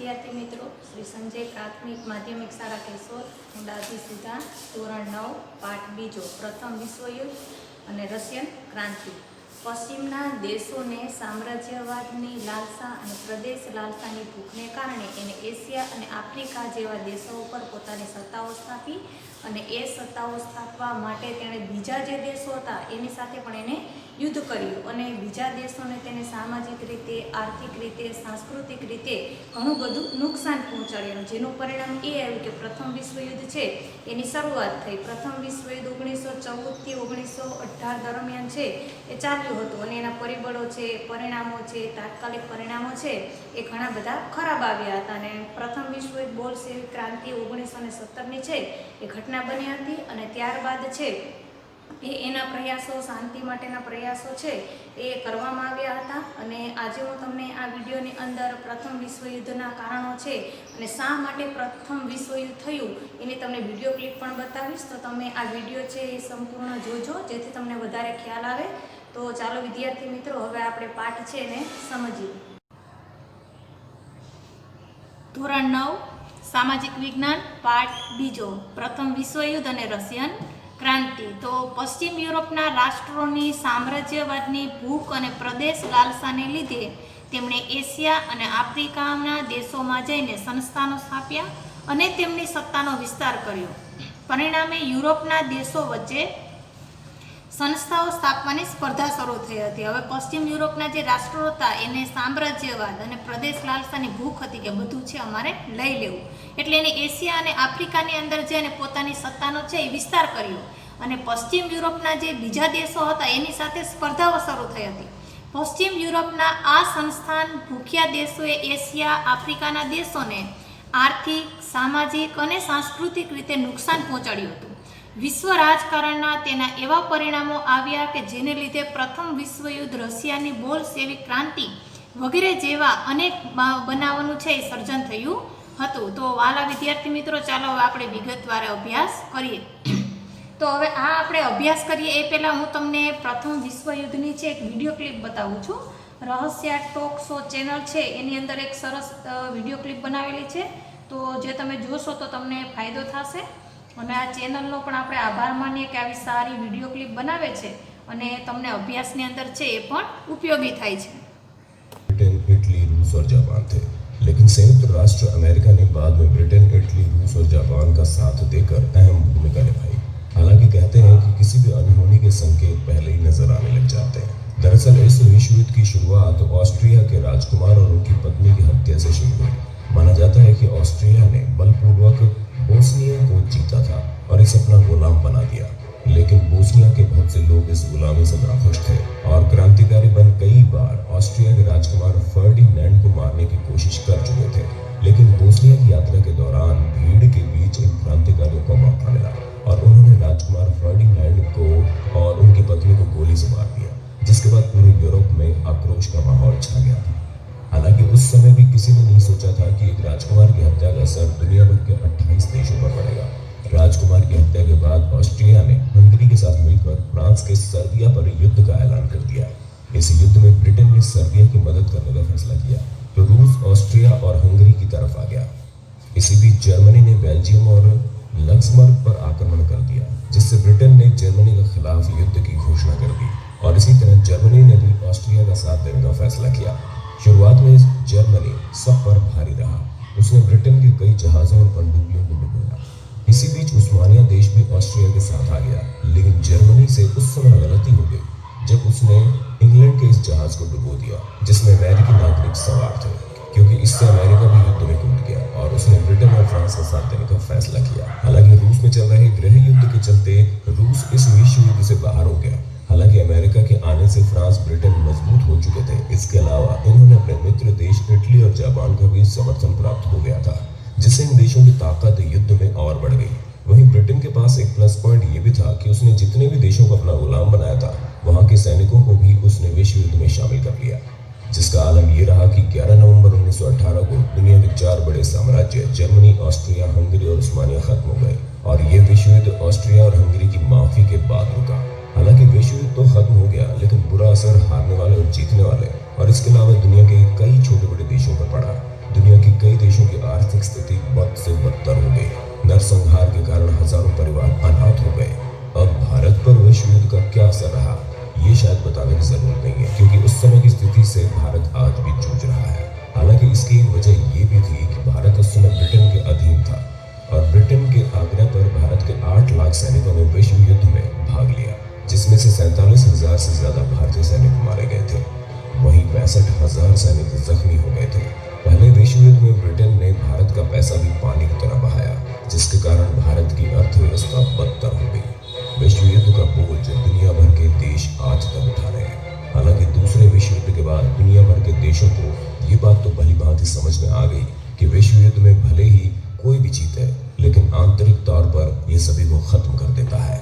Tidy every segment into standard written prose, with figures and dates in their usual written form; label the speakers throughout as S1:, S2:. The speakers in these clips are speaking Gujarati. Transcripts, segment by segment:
S1: વિદ્યાર્થી મિત્રો, શ્રી સંજય પ્રાથમિક માધ્યમિક શાળા કેશોદ, ડાભી સુધા, ધોરણ 9, પાઠ બીજો, પ્રથમ વિશ્વયુદ્ધ અને રશિયન ક્રાંતિ. પશ્ચિમના દેશોને સામ્રાજ્યવાદની લાલસા અને પ્રદેશ લાલસાની ભૂખને કારણે એને એશિયા અને આફ્રિકા જેવા દેશો ઉપર પોતાની સત્તાઓ સ્થાપી અને એ સત્તાઓ સ્થાપવા માટે તેણે બીજા જે દેશો હતા એની સાથે પણ એને યુદ્ધ કર્યું અને બીજા દેશોને તેને સામાજિક રીતે, આર્થિક રીતે, સાંસ્કૃતિક રીતે ઘણું બધું નુકસાન પહોંચાડ્યું, જેનું પરિણામ એ આવ્યું કે પ્રથમ વિશ્વયુદ્ધ છે એની શરૂઆત થઈ. પ્રથમ વિશ્વયુદ્ધ 1914થી 1918 દરમિયાન છે એ ચાલ્યું હતું અને એના પરિબળો છે, પરિણામો છે, તાત્કાલિક પરિણામો છે એ ઘણા બધા ખરાબ આવ્યા હતા. અને પ્રથમ વિશ્વયુદ્ધ બોલ્શેવિક ક્રાંતિ 1917ની છે એ ઘટના બની હતી અને ત્યારબાદ છે એના પ્રયાસો, શાંતિ માટેના પ્રયાસો છે એ કરવામાં આવ્યા હતા. અને આજે હું તમને આ વિડીયોની અંદર પ્રથમ વિશ્વયુદ્ધના કારણો છે અને શા માટે પ્રથમ વિશ્વયુદ્ધ થયું એની તમને વિડીયો ક્લિપ પણ બતાવીશ. તો તમે આ વિડીયો છે એ સંપૂર્ણ જોજો જેથી તમને વધારે ખ્યાલ આવે. તો ચાલો વિદ્યાર્થી મિત્રો, હવે આપણે પાઠ છે એને સમજીએ. ધોરણ 9 સામાજિક વિજ્ઞાન, પાઠ બીજો, પ્રથમ વિશ્વયુદ્ધ અને રશિયન ક્રાંતિ. તો પશ્ચિમ યુરોપના રાષ્ટ્રોની સામ્રાજ્યવાદની ભૂખ અને પ્રદેશ લાલસાને લીધે તેમણે એશિયા અને આફ્રિકાના દેશોમાં જઈને સંસ્થાનો સ્થાપ્યા અને તેમની સત્તાનો વિસ્તાર કર્યો. પરિણામે યુરોપના દેશો વચ્ચે સંસ્થાઓ સ્થાપવાની સ્પર્ધા શરૂ થઈ હતી. હવે પશ્ચિમ યુરોપના જે રાષ્ટ્રો હતા એને સામ્રાજ્યવાદ અને પ્રદેશ લાલસાની ભૂખ હતી કે બધું છે અમારે લઈ લેવું, એટલે એને એશિયા અને આફ્રિકાની અંદર જઈને પોતાની સત્તાનો છે એ વિસ્તાર કર્યો અને પશ્ચિમ યુરોપના જે બીજા દેશો હતા એની સાથે સ્પર્ધાઓ શરૂ થઈ હતી. પશ્ચિમ યુરોપના આ સંસ્થાન ભૂખ્યા દેશોએ એશિયા, આફ્રિકાના દેશોને આર્થિક, સામાજિક અને સાંસ્કૃતિક રીતે નુકસાન પહોંચાડ્યું હતું. વિશ્વ રાજકારણના તેના એવા પરિણામો આવ્યા કે જેને લીધે પ્રથમ વિશ્વયુદ્ધ, રશિયાની બોલ્શેવિક ક્રાંતિ વગેરે જેવા અનેક બનાવોનું છે એ સર્જન થયું હતું. તો વાલા વિદ્યાર્થી મિત્રો, ચાલો હવે આપણે વિગતવાર અભ્યાસ કરીએ. તો હવે આ આપણે અભ્યાસ કરીએ એ પહેલાં હું તમને પ્રથમ વિશ્વયુદ્ધની છે એક વિડીયો ક્લિપ બતાવું છું. રહસ્ય ટોક શો ચેનલ છે એની અંદર એક સરસ વિડીયો ક્લિપ બનાવેલી છે. તો જે તમે જોશો તો તમને ફાયદો થશે અને આ ચેનલનો પણ આપણે આભાર માનીએ કે આવી સારી વિડીયો ક્લિપ બનાવે છે અને તમને અભ્યાસની અંદર છે એ પણ ઉપયોગી થાય છે.
S2: ब्रिटेन, इटली, रूस और जापान थे, लेकिन संयुक्त राष्ट्र अमेरिका ने बाद में ब्रिटेन, इटली, रूस और जापान का साथ देकर अहम भूमिका निभाई. हालांकि कहते हैं कि किसी भी अनहोनी के संकेत पहले ही नजर आने लग जाते हैं. दरअसल इस विश्व युद्ध की शुरुआत ऑस्ट्रिया के राजकुमार और उनकी पत्नी की हत्या से शुरू हुई. माना जाता है कि ऑस्ट्रिया ने बलपूर्वक बोस्निया को जीता था और इसे अपना गुलाम बना दिया. लेकिन बोस्निया के बहुत से लोग इस गुलामी से नाखुश थे और क्रांतिकारी बन कई बार ऑस्ट्रिया के राजकुमार फर्डिनैंड को मारने की कोशिश कर चुके थे. लेकिन बोस्निया की यात्रा के दौरान भीड़ के बीच इन क्रांतिकारियों को मौका मिला और उन्होंने राजकुमार फर्डिनैंड को और उनकी पत्नी को गोली से मार दिया, जिसके बाद पूरे यूरोप में आक्रोश का माहौल छा गया था. हालांकि उस समय भी किसी ने नहीं सोचा था कि एक राजकुमार की हत्या का असर दुनिया भर के 28 देशों पर पड़ेगा. राजकुमार की हत्या के बाद ऑस्ट्रिया ने हंगरी के साथ मिलकर फ्रांस के सर्बिया पर युद्ध का ऐलान कर दिया. इस युद्ध में ब्रिटेन ने सर्बिया की मदद करने का फैसला किया तो रूस ऑस्ट्रिया और हंगरी की तरफ आ गया. इसी बीच जर्मनी ने बेल्जियम और लक्समबर्ग पर आक्रमण कर दिया, जिससे ब्रिटेन ने जर्मनी के खिलाफ युद्ध की घोषणा कर दी और इसी तरह जर्मनी ने भी ऑस्ट्रिया का साथ देने का फैसला किया. शुरुआत में जर्मनी सब पर भारी रहा. उसने ब्रिटेन के कई जहाजों और पनडुब्बियों को डुबोया. इसी बीच उस्मानिया देश भी ऑस्ट्रिया के साथ आ गया, लेकिन जर्मनी से उस समय गलती हो गई जब उसने इंग्लैंड के इस जहाज को डुबो दिया जिसमें अमेरिकी नागरिक सवार थे, क्योंकि इससे अमेरिका भी युद्ध में टूट गया और उसने ब्रिटेन और फ्रांस का साथ देने का फैसला किया. हालांकि रूस में चल रहे गृह युद्ध के चलते रूस इस विश्व युद्ध से बाहर हो गया. हालांकि अमेरिका के आने से फ्रांस, ब्रिटेन मजबूत हो चुके थे. इसके अलावा इन्होंने अपने मित्र देश इटली और जापान का भी समर्थन प्राप्त हो गया था, जिससे इन देशों की ताकत युद्ध में और बढ़ गई. वहीं ब्रिटेन के पास एक प्लस पॉइंट ये भी था कि उसने जितने भी देशों को अपना गुलाम बनाया था वहां के सैनिकों को भी उसने विश्व युद्ध में शामिल कर लिया, जिसका आलम ये रहा कि 11 नवंबर 1918 को दुनिया के 4 बड़े साम्राज्य जर्मनी, ऑस्ट्रिया, हंगरी और उस्मानिया खत्म हो गए और ये विश्व युद्ध ऑस्ट्रिया और हंगरी की माफी के बाद रुका. हालांकि विश्व युद्ध तो खत्म हो गया, लेकिन बुरा असर हारने वाले और जीतने वाले और इसके अलावा दुनिया के कई छोटे बड़े देशों पर पड़ा। दुनिया के कई देशों की आर्थिक स्थिति बद से बदतर हो गई। नरसंहार के कारण हजारों परिवार अनाथ हो गए। अब भारत पर विश्व युद्ध का क्या असर रहा, ये शायद बताने की जरूरत नहीं है, क्योंकि उस समय की स्थिति से भारत आज भी जूझ रहा है। हालांकि इसकी एक वजह ये भी थी कि भारत उस समय ब्रिटेन के अधीन था और ब्रिटेन के आग्रह पर भारत के 8 लाख सैनिकों ने विश्व युद्ध में भाग लिया, जिसमें से 47,000 से ज्यादा भारतीय सैनिक मारे गए थे। वहीं 65,000 सैनिक जख्मी हो गए थे। पहले विश्व युद्ध में ब्रिटेन ने भारत का पैसा भी पानी की तरह बहाया, जिसके कारण भारत की अर्थव्यवस्था बदतर हो गई। विश्व युद्ध का बोझ दुनिया भर के देश आज तक उठा रहे हैं। हालांकि दूसरे विश्व युद्ध के बाद दुनिया भर के देशों को ये बात तो भली भांति समझ में आ गई कि विश्व युद्ध में भले ही कोई भी जीते, लेकिन आंतरिक तौर पर ये सभी को खत्म कर देता है।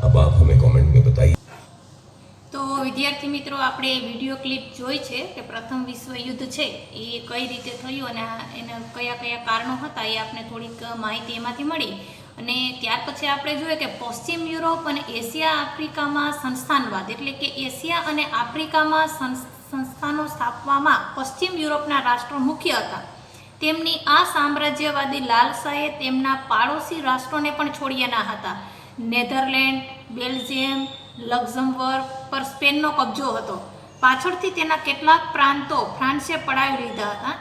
S2: अब आप हमें कमेंट में बताइए।
S1: તો વિદ્યાર્થી મિત્રો, આપણે વિડીયો ક્લિપ જોઈ છે કે પ્રથમ વિશ્વ યુદ્ધ છે એ કઈ રીતે થયું અને એના કયા કયા કારણો હતા એ આપણે થોડીક માહિતી એમાંથી મળી। અને ત્યાર પછી આપણે જોઈએ કે પશ્ચિમ યુરોપ અને એશિયા આફ્રિકામાં સંસ્થાનવાદ, એટલે કે એશિયા અને આફ્રિકામાં સંસ્થાનો સ્થાપવામાં પશ્ચિમ યુરોપના રાષ્ટ્રો મુખ્ય હતા। તેમની આ સામ્રાજ્યવાદી લાલસાએ તેમના પાડોશી રાષ્ટ્રોને પણ છોડ્યા ન હતા। નેધરલેન્ડ, બેલ્જિયમ, લક્ઝમબર્ગ પર સ્પેનનો કબજો હતો। પાછળથી તેના કેટલાક પ્રાંતો ફ્રાન્સે પડાવી લીધા હતા।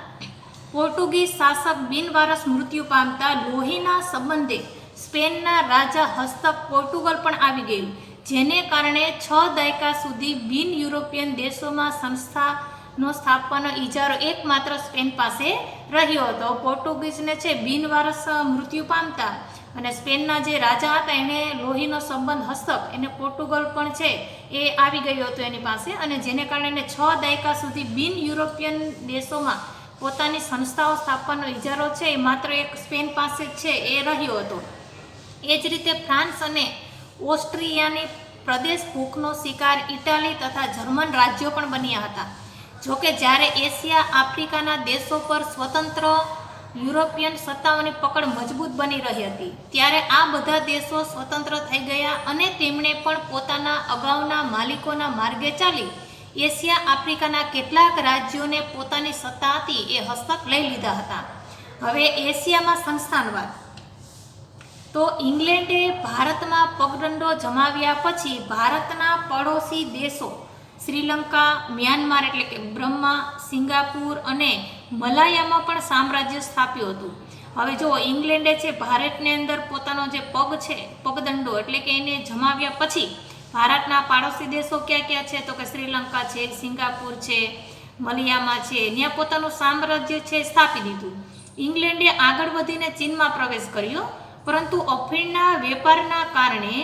S1: પોર્ટુગીઝ શાસક બિનવારસ મૃત્યુ પામતા લોહીના સંબંધે સ્પેનના રાજા હસ્તક પોર્ટુગલ પણ આવી ગયું, જેને કારણે 6 દાયકા સુધી બિન યુરોપિયન દેશોમાં સંસ્થાનો સ્થાપવાનો ઇજારો એકમાત્ર સ્પેન પાસે રહ્યો હતો। પોર્ટુગીઝને છે બિનવારસ મૃત્યુ પામતા અને સ્પેનના જે રાજા હતા એને લોહીનો સંબંધ હસ્તક એને પોર્ટુગલ પણ છે એ આવી ગયો હતો એની પાસે, અને જેને કારણે 6 દાયકા સુધી બિન યુરોપિયન દેશોમાં પોતાની સંસ્થાઓ સ્થાપવાનો ઇજારો છે એ માત્ર એક સ્પેન પાસે જ છે એ રહ્યો હતો। એ જ રીતે ફ્રાન્સ અને ઓસ્ટ્રિયાની પ્રદેશ ભૂખનો શિકાર ઇટાલી તથા જર્મન રાજ્યો પણ બન્યા હતા। જોકે જ્યારે એશિયા આફ્રિકાના દેશો પર સ્વતંત્ર યુરોપિયન સત્તાઓની પકડ મજબૂત બની રહી હતી, ત્યારે આ બધા દેશો સ્વતંત્ર થઈ ગયા અને તેમણે પણ પોતાના અગાઉના માલિકોના માર્ગે ચાલી એશિયા આફ્રિકાના કેટલાક રાજ્યોને પોતાની સત્તા હતી એ હસ્તક લઈ લીધા હતા। હવે એશિયામાં સંસ્થાનવાદ, તો ઇંગ્લેન્ડે ભારતમાં પગદંડો જમાવ્યા પછી ભારતના પડોશી દેશો શ્રીલંકા, મ્યાનમાર એટલે કે બ્રહ્મા, સિંગાપુર અને મલાયામાં પણ સામ્રાજ્ય સ્થાપ્યું હતું। હવે જો ઇંગ્લેન્ડે છે ભારતની અંદર પોતાનો જે પગ છે પગદંડો એટલે કે એને જમાવ્યા પછી ભારતના પાડોશી દેશો ક્યાં ક્યાં છે તો કે શ્રીલંકા છે, સિંગાપુર છે, મલયામા છે, ત્યાં પોતાનું સામ્રાજ્ય છે સ્થાપી દીધું। ઇંગ્લેન્ડે આગળ વધીને ચીનમાં પ્રવેશ કર્યો, પરંતુ અફીણના વેપારના કારણે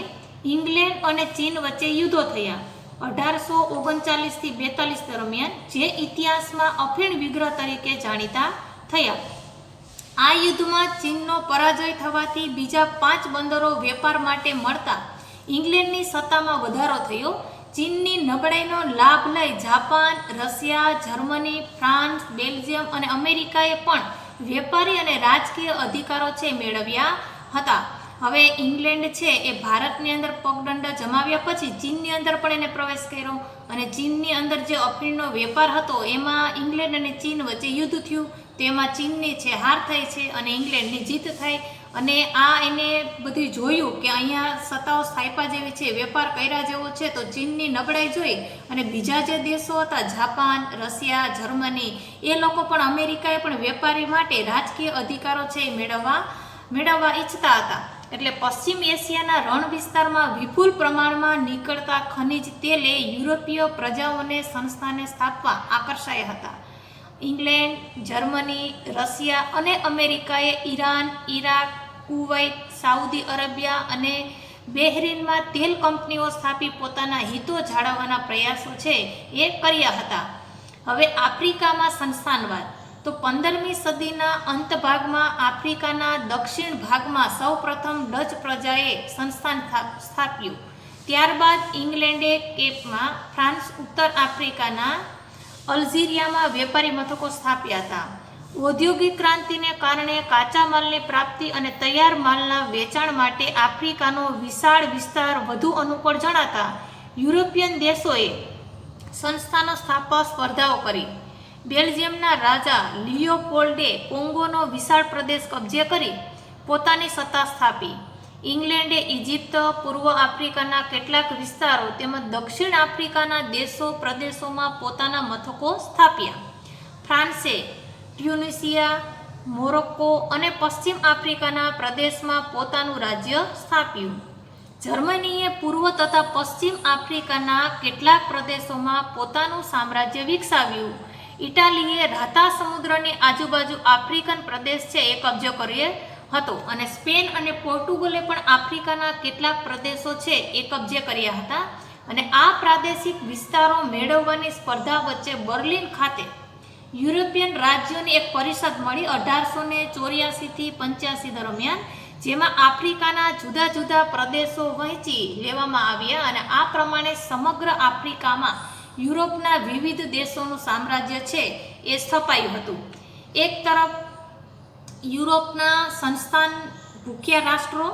S1: ઇંગ્લેન્ડ અને ચીન વચ્ચે યુદ્ધો થયા। 1839 થી 42 દરમિયાન જે ઇતિહાસમાં અફીણ વિગ્રહ તરીકે જાણીતા થયા। આ યુદ્ધમાં ચીનનો પરાજય થવાથી બીજા 5 બંદરો વેપાર માટે મળતા ઇંગ્લેન્ડની સત્તામાં વધારો થયો। ચીનની નબળાઈનો લાભ લઈ Japan, Russia, Germany, France, Belgium અને અમેરિકાએ પણ વેપારી અને રાજકીય અધિકારો છે મેળવ્યા હતા। હવે ઇંગ્લેન્ડ છે એ ભારતની અંદર પગદંડા જમાવ્યા પછી ચીનની અંદર પણ એને પ્રવેશ કર્યો અને ચીનની અંદર જે અફીણનો વેપાર હતો એમાં ઇંગ્લેન્ડ અને ચીન વચ્ચે યુદ્ધ થયું, તેમાં ચીનની છે હાર થઈ છે અને ઇંગ્લેન્ડની જીત થઈ। અને આ એને બધું જોયું કે અહીંયા સત્તાઓ સ્થાપ્યા જેવી છે, વેપાર કર્યા જેવો છે, તો ચીનની નબળાઈ જોઈ અને બીજા જે દેશો હતા જાપાન, રશિયા, જર્મની એ લોકો પણ અમેરિકાએ પણ વેપારી માટે રાજકીય અધિકારો છે એ મેળવવા ઈચ્છતા હતા। એટલે પશ્ચિમ એશિયાના રણ વિસ્તારમાં વિપુલ પ્રમાણમાં નીકળતા ખનિજ તેલે યુરોપીય પ્રજાઓને સંસ્થાને સ્થાપવા આકર્ષાયા હતા। ઇંગ્લેન્ડ, જર્મની, રશિયા અને અમેરિકાએ Iran, Iraq, Kuwait, Saudi Arabia અને બહેરીનમાં તેલ કંપનીઓ સ્થાપી પોતાના હિતો જાળવવાના પ્રયાસો છે એ કર્યા હતા। હવે આફ્રિકામાં સંસ્થાનવાદ, તો 15મી સદીના અંત ભાગમાં આફ્રિકાના દક્ષિણ ભાગમાં સૌપ્રથમ ડચ પ્રજાએ સંસ્થાન સ્થાપ્યું। ત્યારબાદ ઇંગ્લેન્ડે કેપમાં, ફ્રાન્સ ઉત્તર આફ્રિકાના અલ્જીરિયામાં વેપારી મથકો સ્થાપ્યા હતા। ઔદ્યોગિક ક્રાંતિને કારણે કાચા માલની પ્રાપ્તિ અને તૈયાર માલના વેચાણ માટે આફ્રિકાનો વિશાળ વિસ્તાર વધુ અનુકૂળ જણાતા યુરોપિયન દેશોએ સંસ્થાનો સ્થાપવા સ્પર્ધાઓ કરી. બેલ્જિયમના રાજા લિયોપોલ્ડે કોંગોનો વિશાળ પ્રદેશ કબજે કરી પોતાની સત્તા સ્થાપી. ઇંગ્લેન્ડે ઇજિપ્ત, પૂર્વ આફ્રિકાના કેટલાક વિસ્તારો તેમજ દક્ષિણ આફ્રિકાના પ્રદેશોમાં પોતાના મથકો સ્થાપ્યા. ફ્રાન્સે ટ્યુનિશિયા, મોરોક્કો અને પશ્ચિમ આફ્રિકાના પ્રદેશમાં પોતાનું રાજ્ય સ્થાપ્યું. જર્મનીએ પૂર્વ તથા પશ્ચિમ આફ્રિકાના કેટલાક પ્રદેશોમાં પોતાનું સામ્રાજ્ય વિકસાવ્યું. ઇટાલીએ રાતા સમુદ્રની આજુબાજુ આફ્રિકન પ્રદેશ છે એ કબજો કર્યો હતો અને સ્પેન અને પોર્ટુગલે પણ આફ્રિકાના કેટલાક પ્રદેશો છે એ કબજે કર્યા હતા. અને આ પ્રાદેશિક વિસ્તારો મેળવવાની સ્પર્ધા વચ્ચે બર્લિન ખાતે યુરોપિયન રાજ્યોની એક પરિષદ મળી 1884 થી 85 દરમિયાન, જેમાં આફ્રિકાના જુદા જુદા પ્રદેશો વહેંચી લેવામાં આવ્યા અને આ પ્રમાણે સમગ્ર આફ્રિકામાં યુરોપના વિવિધ દેશોનું સામ્રાજ્ય છે એ સ્થપાયું હતું. એક તરફ યુરોપના સંસ્થાન ભૂખ્યા રાષ્ટ્રો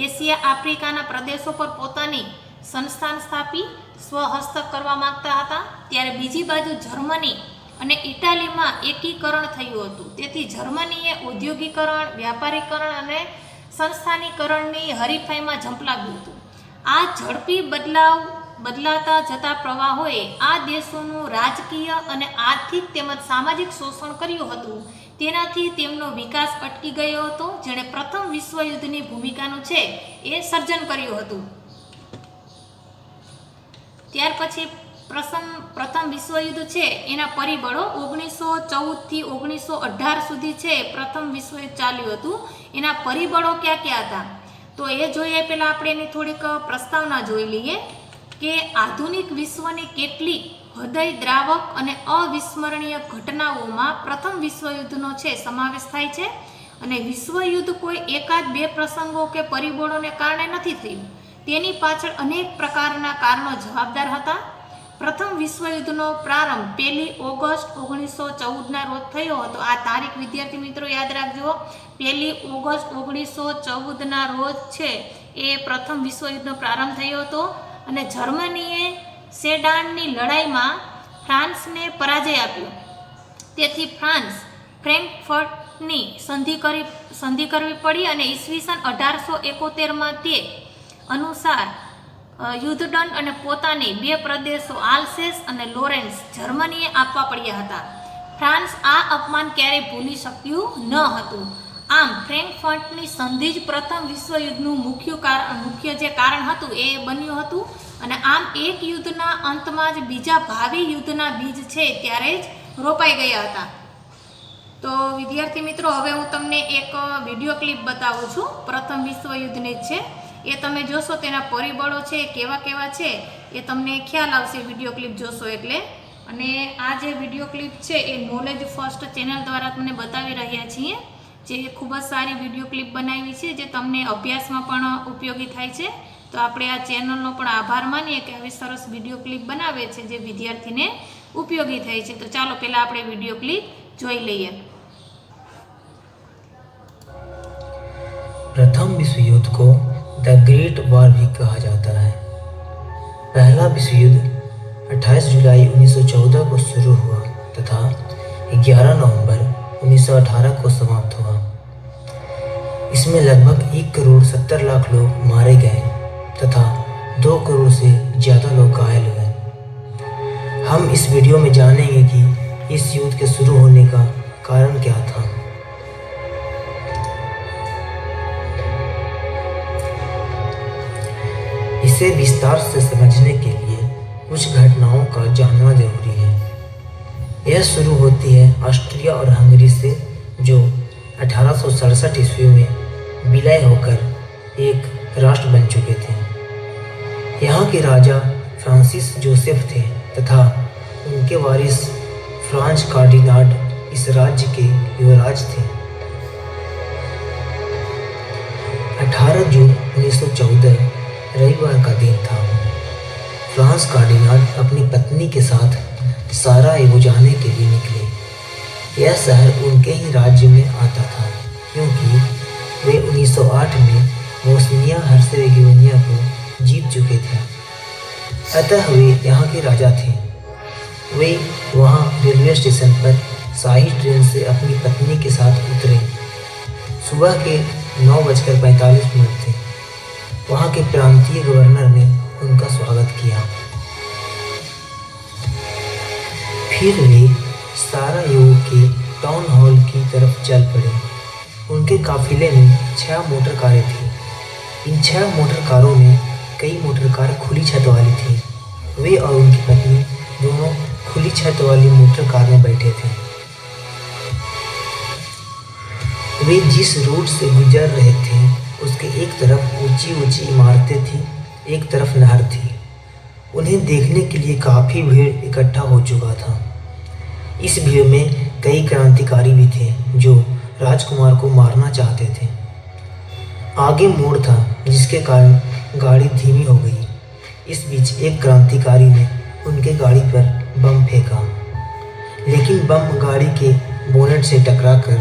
S1: એશિયા આફ્રિકાના પ્રદેશો પર પોતાની સંસ્થાન સ્થાપી સ્વહસ્તક કરવા માંગતા હતા, ત્યારે બીજી બાજુ જર્મની અને ઇટાલીમાં એકીકરણ થયું હતું. તેથી જર્મનીએ ઔદ્યોગિકરણ, વ્યાપારીકરણ અને સંસ્થાનીકરણની હરીફાઈમાં ઝંપલાવ્યું હતું. આ ઝડપી બદલાતા જતા પ્રવાહોએ આ દેશોનું રાજકીય અને આર્થિક તેમજ સામાજિક શોષણ કર્યું હતું. તેનાથી તેમનો વિકાસ અટકી ગયો હતો, જેણે પ્રથમ વિશ્વયુદ્ધની ભૂમિકાનું છે એ સર્જન કર્યું હતું. ત્યાર પછી પ્રથમ વિશ્વયુદ્ધ છે એના પરિબળો 1914 થી 1918 સુધી છે પ્રથમ વિશ્વયુદ્ધ ચાલ્યું હતું. એના પરિબળો ક્યાં ક્યાં હતા તો એ જોઈએ પહેલાં આપણે એની થોડીક પ્રસ્તાવના જોઈ લઈએ કે આધુનિક વિશ્વની કેટલીક હૃદયદ્રાવક અને અવિસ્મરણીય ઘટનાઓમાં પ્રથમ વિશ્વયુદ્ધનો છે સમાવેશ થાય છે. અને વિશ્વયુદ્ધ કોઈ એકાદ બે પ્રસંગો કે પરિબળોને કારણે નથી થયું, તેની પાછળ અનેક પ્રકારના કારણો જવાબદાર હતા. પ્રથમ વિશ્વયુદ્ધનો પ્રારંભ 1 ઓગસ્ટ 1914ના રોજ થયો હતો. આ તારીખ વિદ્યાર્થી મિત્રો યાદ રાખજો, 1 ઓગસ્ટ 1914ના રોજ છે એ પ્રથમ વિશ્વયુદ્ધનો પ્રારંભ થયો હતો. અને જર્મનીએ સેડાનની લડાઈમાં ફ્રાન્સને પરાજય આપ્યો. તેથી ફ્રેન્કફર્ટની સંધિ કરવી પડી અને ઈસવીસન 1871માં તે અનુસાર યુદ્ધદંડ અને પોતાની બે પ્રદેશો આલ્સેસ અને લોરેન્સ જર્મનીએ આપવા પડ્યા હતા. ફ્રાન્સ આ અપમાન ક્યારેય ભૂલી શક્યું ન હતું. આમ ફ્રેન્કફર્ટની સંધિ જ પ્રથમ વિશ્વયુદ્ધનું મુખ્ય જે કારણ હતું એ બન્યું હતું. અને આમ એક યુદ્ધના અંતમાં જ બીજા ભાવિ યુદ્ધના બીજ છે ત્યારે જ રોપાઈ ગયા હતા. તો વિદ્યાર્થી મિત્રો, હવે હું તમને એક વિડીયો ક્લિપ બતાવું છું પ્રથમ વિશ્વયુદ્ધની જ છે. એ તમે જોશો તેના પરિબળો છે કેવા કેવા છે એ તમને ખ્યાલ આવશે વિડીયો ક્લિપ જોશો એટલે. અને આ જે વિડીયો ક્લિપ છે એ નોલેજ ફર્સ્ટ ચેનલ દ્વારા તમને બતાવી રહ્યા છીએ, જે ખૂબ જ સારી વિડીયો ક્લિપ બનાવી છે જે તમને અભ્યાસમાં પણ ઉપયોગી થાય છે. તો આપણે આ ચેનલનો પણ આભાર માનીએ કે આવી સરસ વિડીયો ક્લિપ બનાવે છે જે વિદ્યાર્થીને ઉપયોગી થાય છે. તો ચાલો પહેલાં આપણે વિડીયો ક્લિપ જોઈ લઈએ.
S3: प्रथम विश्व युद्ध को द ग्रेट वॉर भी कहा जाता है। पहला विश्व युद्ध 28 जुलाई 1914 को शुरू हुआ तथा 11 नवंबर 1918 को समाप्त हुआ। इसमें लगभग 1 करोड़ 70 लाख लोग मारे गए तथा 2 करोड़ से ज़्यादा लोग घायल हुए। हम इस वीडियो में जानेंगे कि इस युद्ध के शुरू होने का कारण क्या था। इसे विस्तार से समझने के लिए कुछ घटनाओं का जानना जरूरी है। यह शुरू होती है ऑस्ट्रिया और हंगरी से, जो 1867 ईस्वी में विलय होकर एक राष्ट्र बन चुके थे। यहाँ के राजा फ्रांसिस जोसेफ थे तथा उनके वारिस फ्रांच कार्डिनाड इस राज्य के युवराज थे। 18 जून 1914 रविवार का दिन था। फ्रांस कार्डिनाड अपनी पत्नी के साथ साराएवो जाने के लिए निकले। यह शहर उनके ही राज्य में आता था क्योंकि वे 1908 में बोस्निया हर्जेगोविना को जीत चुके थे, अतः वे यहाँ के राजा थे। वे वहां रेलवे स्टेशन पर शाही ट्रेन से अपनी पत्नी के साथ उतरे। सुबह के 9:45 थे। वहां के प्रांतीय गवर्नर ने उनका स्वागत किया। फिर वे सारायोवो के टाउन हॉल की तरफ चल पड़े। उनके काफिले में 6 मोटर कारें थीं। इन 6 मोटर कारों में कई मोटर कार खुली छत वाली थी। वे और उनकी पत्नी दोनों खुली छत वाली मोटर कार में बैठे थे। वे जिस रोड से गुजर रहे थे उसके एक तरफ ऊंची ऊंची इमारतें थीं, एक तरफ नहर थी। उन्हें देखने के लिए काफ़ी भीड़ इकट्ठा हो चुका था। इस भीड़ में कई क्रांतिकारी भी थे जो राजकुमार को मारना चाहते थे। आगे मोड़ था जिसके कारण गाड़ी धीमी हो गई। इस बीच एक क्रांतिकारी ने उनके गाड़ी पर बम फेंका, लेकिन बम गाड़ी के बोनेट से टकराकर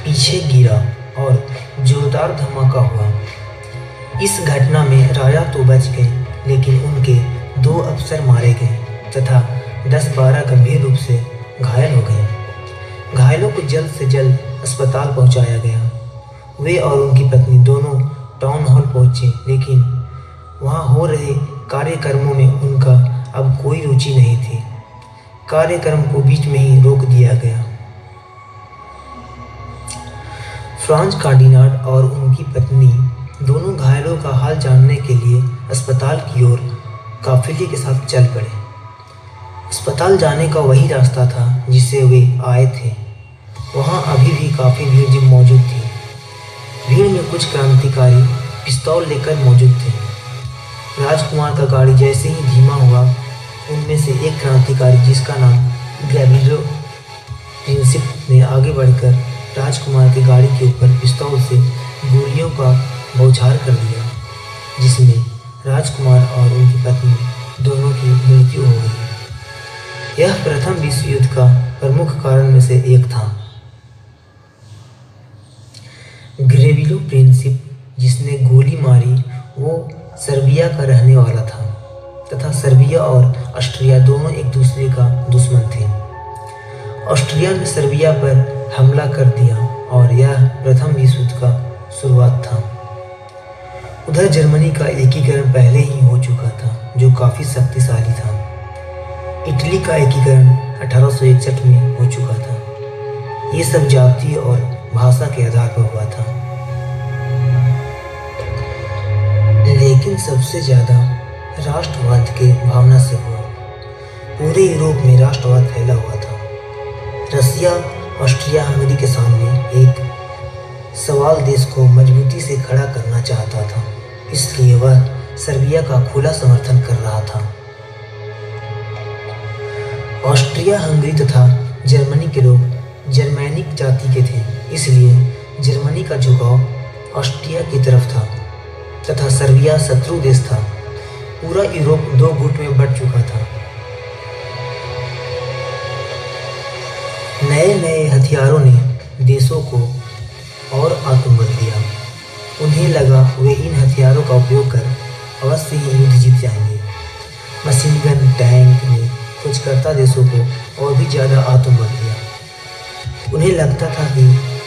S3: पीछे गिरा और जोरदार धमाका हुआ। इस घटना में राजा तो बच गए, लेकिन उनके 2 अफसर मारे गए तथा 10-12 गंभीर रूप से घायल हो गए। घायलों को जल्द से जल्द अस्पताल पहुंचाया गया। वे और उनकी पत्नी दोनों टाउन हॉल पहुंचे, लेकिन वहां हो रहे कार्यक्रमों में उनका अब कोई रुचि नहीं थी। कार्यक्रम को बीच में ही रोक दिया गया। फ्रांज कार्डिनाड और उनकी पत्नी दोनों घायलों का हाल जानने के लिए अस्पताल की ओर काफिले के साथ चल पड़े। अस्पताल जाने का वही रास्ता था जिससे वे आए थे। वहां अभी भी काफ़ी भीड़ मौजूद थी। भीड़ में कुछ क्रांतिकारी पिस्तौल लेकर मौजूद थे। राजकुमार का गाड़ी जैसे ही धीमा हुआ, उनमें से एक क्रांतिकारी जिसका नाम गैब्रिएल प्रिंसिप ने आगे बढ़कर राजकुमार की गाड़ी के ऊपर पिस्तौल से गोलियों का बौछार कर दिया, जिसमें राजकुमार और उनकी पत्नी दोनों की मृत्यु हो गई। यह प्रथम विश्व युद्ध का प्रमुख कारण में से एक था। गैब्रिएल प्रिंसिप जिसने गोली मारी वो सर्बिया का रहने वाला था तथा सर्बिया और ऑस्ट्रिया दोनों एक दूसरे का दुश्मन थे। ऑस्ट्रिया ने सर्बिया पर हमला कर दिया और यह प्रथम विश्व युद्ध का शुरुआत था। उधर जर्मनी का एकीकरण पहले ही हो चुका था, जो काफ़ी शक्तिशाली था। इटली का एकीकरण 1861 में हो चुका था। ये सब जाति और भाषा के आधार पर हुआ था। लेकिन सबसे ज़्यादा राष्ट्रवाद के भावना से हुआ। पूरे यूरोप में राष्ट्रवाद फैला हुआ था। रसिया ऑस्ट्रिया हंगरी के सामने एक सवाल देश को मजबूती से खड़ा करना चाहता था, इसलिए वह सर्बिया का खुला समर्थन कर रहा था। ऑस्ट्रिया हंगरी तथा जर्मनी के लोग जर्मैनिक जाति के थे, इसलिए जर्मनी का झुकाव ऑस्ट्रिया की तरफ था तथा सर्बिया शत्रु देश था। पूरा यूरोप 2 गुट में बंट चुका था। नए नए हथियारों ने देशों को और आत्मबल दिया। उन्हें लगा वे इन हथियारों का उपयोग कर अवश्य ही युद्ध जीत जाएंगे। मशीन गन, टैंक ने खोजकर्ता देशों को और भी ज़्यादा आत्मबल दिया। उन्हें लगता था कि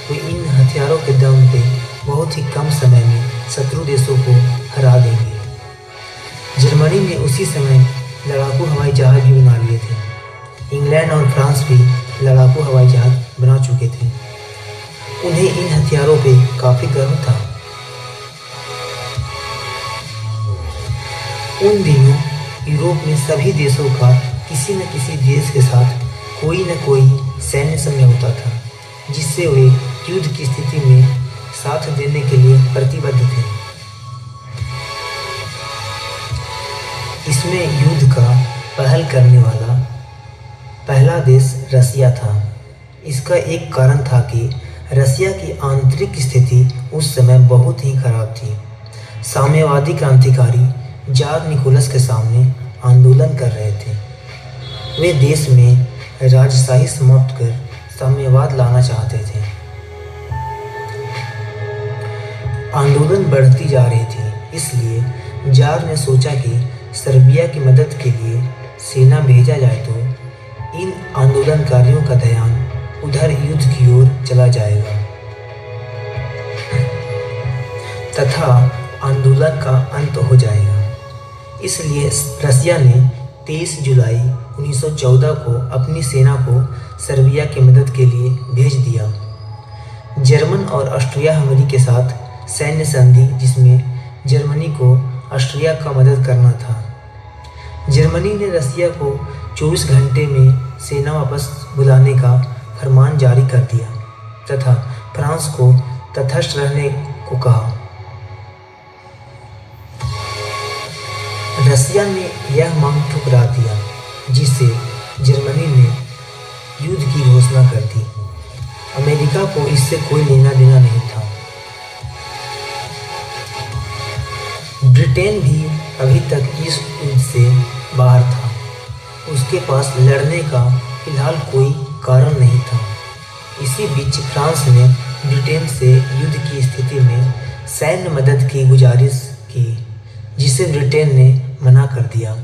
S3: वे इन हथियारों के दम पे बहुत ही कम समय में शत्रु देशों को हरा देंगे। जर्मनी ने उसी समय लड़ाकू हवाई जहाज भी बना लिए थे। इंग्लैंड और फ्रांस भी लड़ाकू हवाई जहाज बना चुके थे। उन्हें इन हथियारों पे काफ़ी गर्व था। उन दिनों यूरोप में सभी देशों का किसी न किसी देश के साथ कोई न कोई सैन्य समझौता था, जिससे वे युद्ध की स्थिति में साथ देने के लिए प्रतिबद्ध थे। इसमें युद्ध का पहल करने वाला पहला देश रसिया था। इसका एक कारण था कि रसिया की आंतरिक स्थिति उस समय बहुत ही खराब थी। साम्यवादी क्रांतिकारी जार निकोलस के सामने आंदोलन कर रहे थे। वे देश में राजशाही समाप्त कर साम्यवाद लाना चाहते थे। आंदोलन बढ़ती जा रही थी, इसलिए जार ने सोचा कि सर्बिया की मदद के लिए सेना भेजा जाए तो इन आंदोलनकारियों का ध्यान उधर युद्ध की ओर चला जाएगा तथा आंदोलन का अंत हो जाएगा। इसलिए रसिया ने 23 जुलाई 1914 को अपनी सेना को सर्बिया की मदद के लिए भेज दिया। जर्मन और ऑस्ट्रिया हंगरी के साथ सैन्य संधि जिसमें जर्मनी को ऑस्ट्रिया का मदद करना था। जर्मनी ने रसिया को 24 घंटे में सेना वापस बुलाने का फरमान जारी कर दिया तथा फ्रांस को तटस्थ रहने को कहा। रसिया ने यह मांग ठुकरा दिया जिससे जर्मनी ने युद्ध की घोषणा कर दी। अमेरिका को इससे कोई लेना देना नहीं था। ब्रिटेन भी अभी तक इस युद्ध से बाहर था। उसके पास लड़ने का फिलहाल कोई कारण नहीं था। इसी बीच फ्रांस ने ब्रिटेन से युद्ध की स्थिति में सैन्य मदद की गुजारिश की जिसे ब्रिटेन ने मना कर दिया।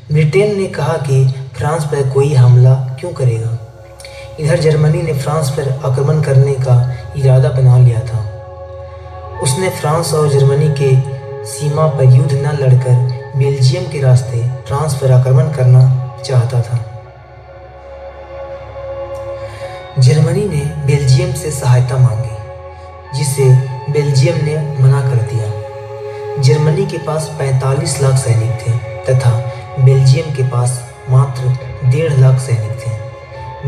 S3: ब्रिटेन ने कहा कि फ्रांस पर कोई हमला क्यों करेगा। इधर जर्मनी ने फ्रांस पर आक्रमण करने का इरादा बना लिया था। उसने फ्रांस और जर्मनी के सीमा पर युद्ध न लड़कर बेल्जियम के रास्ते फ्रांस पर आक्रमण करना चाहता था। जर्मनी ने बेल्जियम से सहायता मांगी जिसे बेल्जियम ने मना कर दिया। जर्मनी के पास 45 लाख सैनिक थे तथा बेल्जियम के पास मात्र 1.5 लाख सैनिक थे।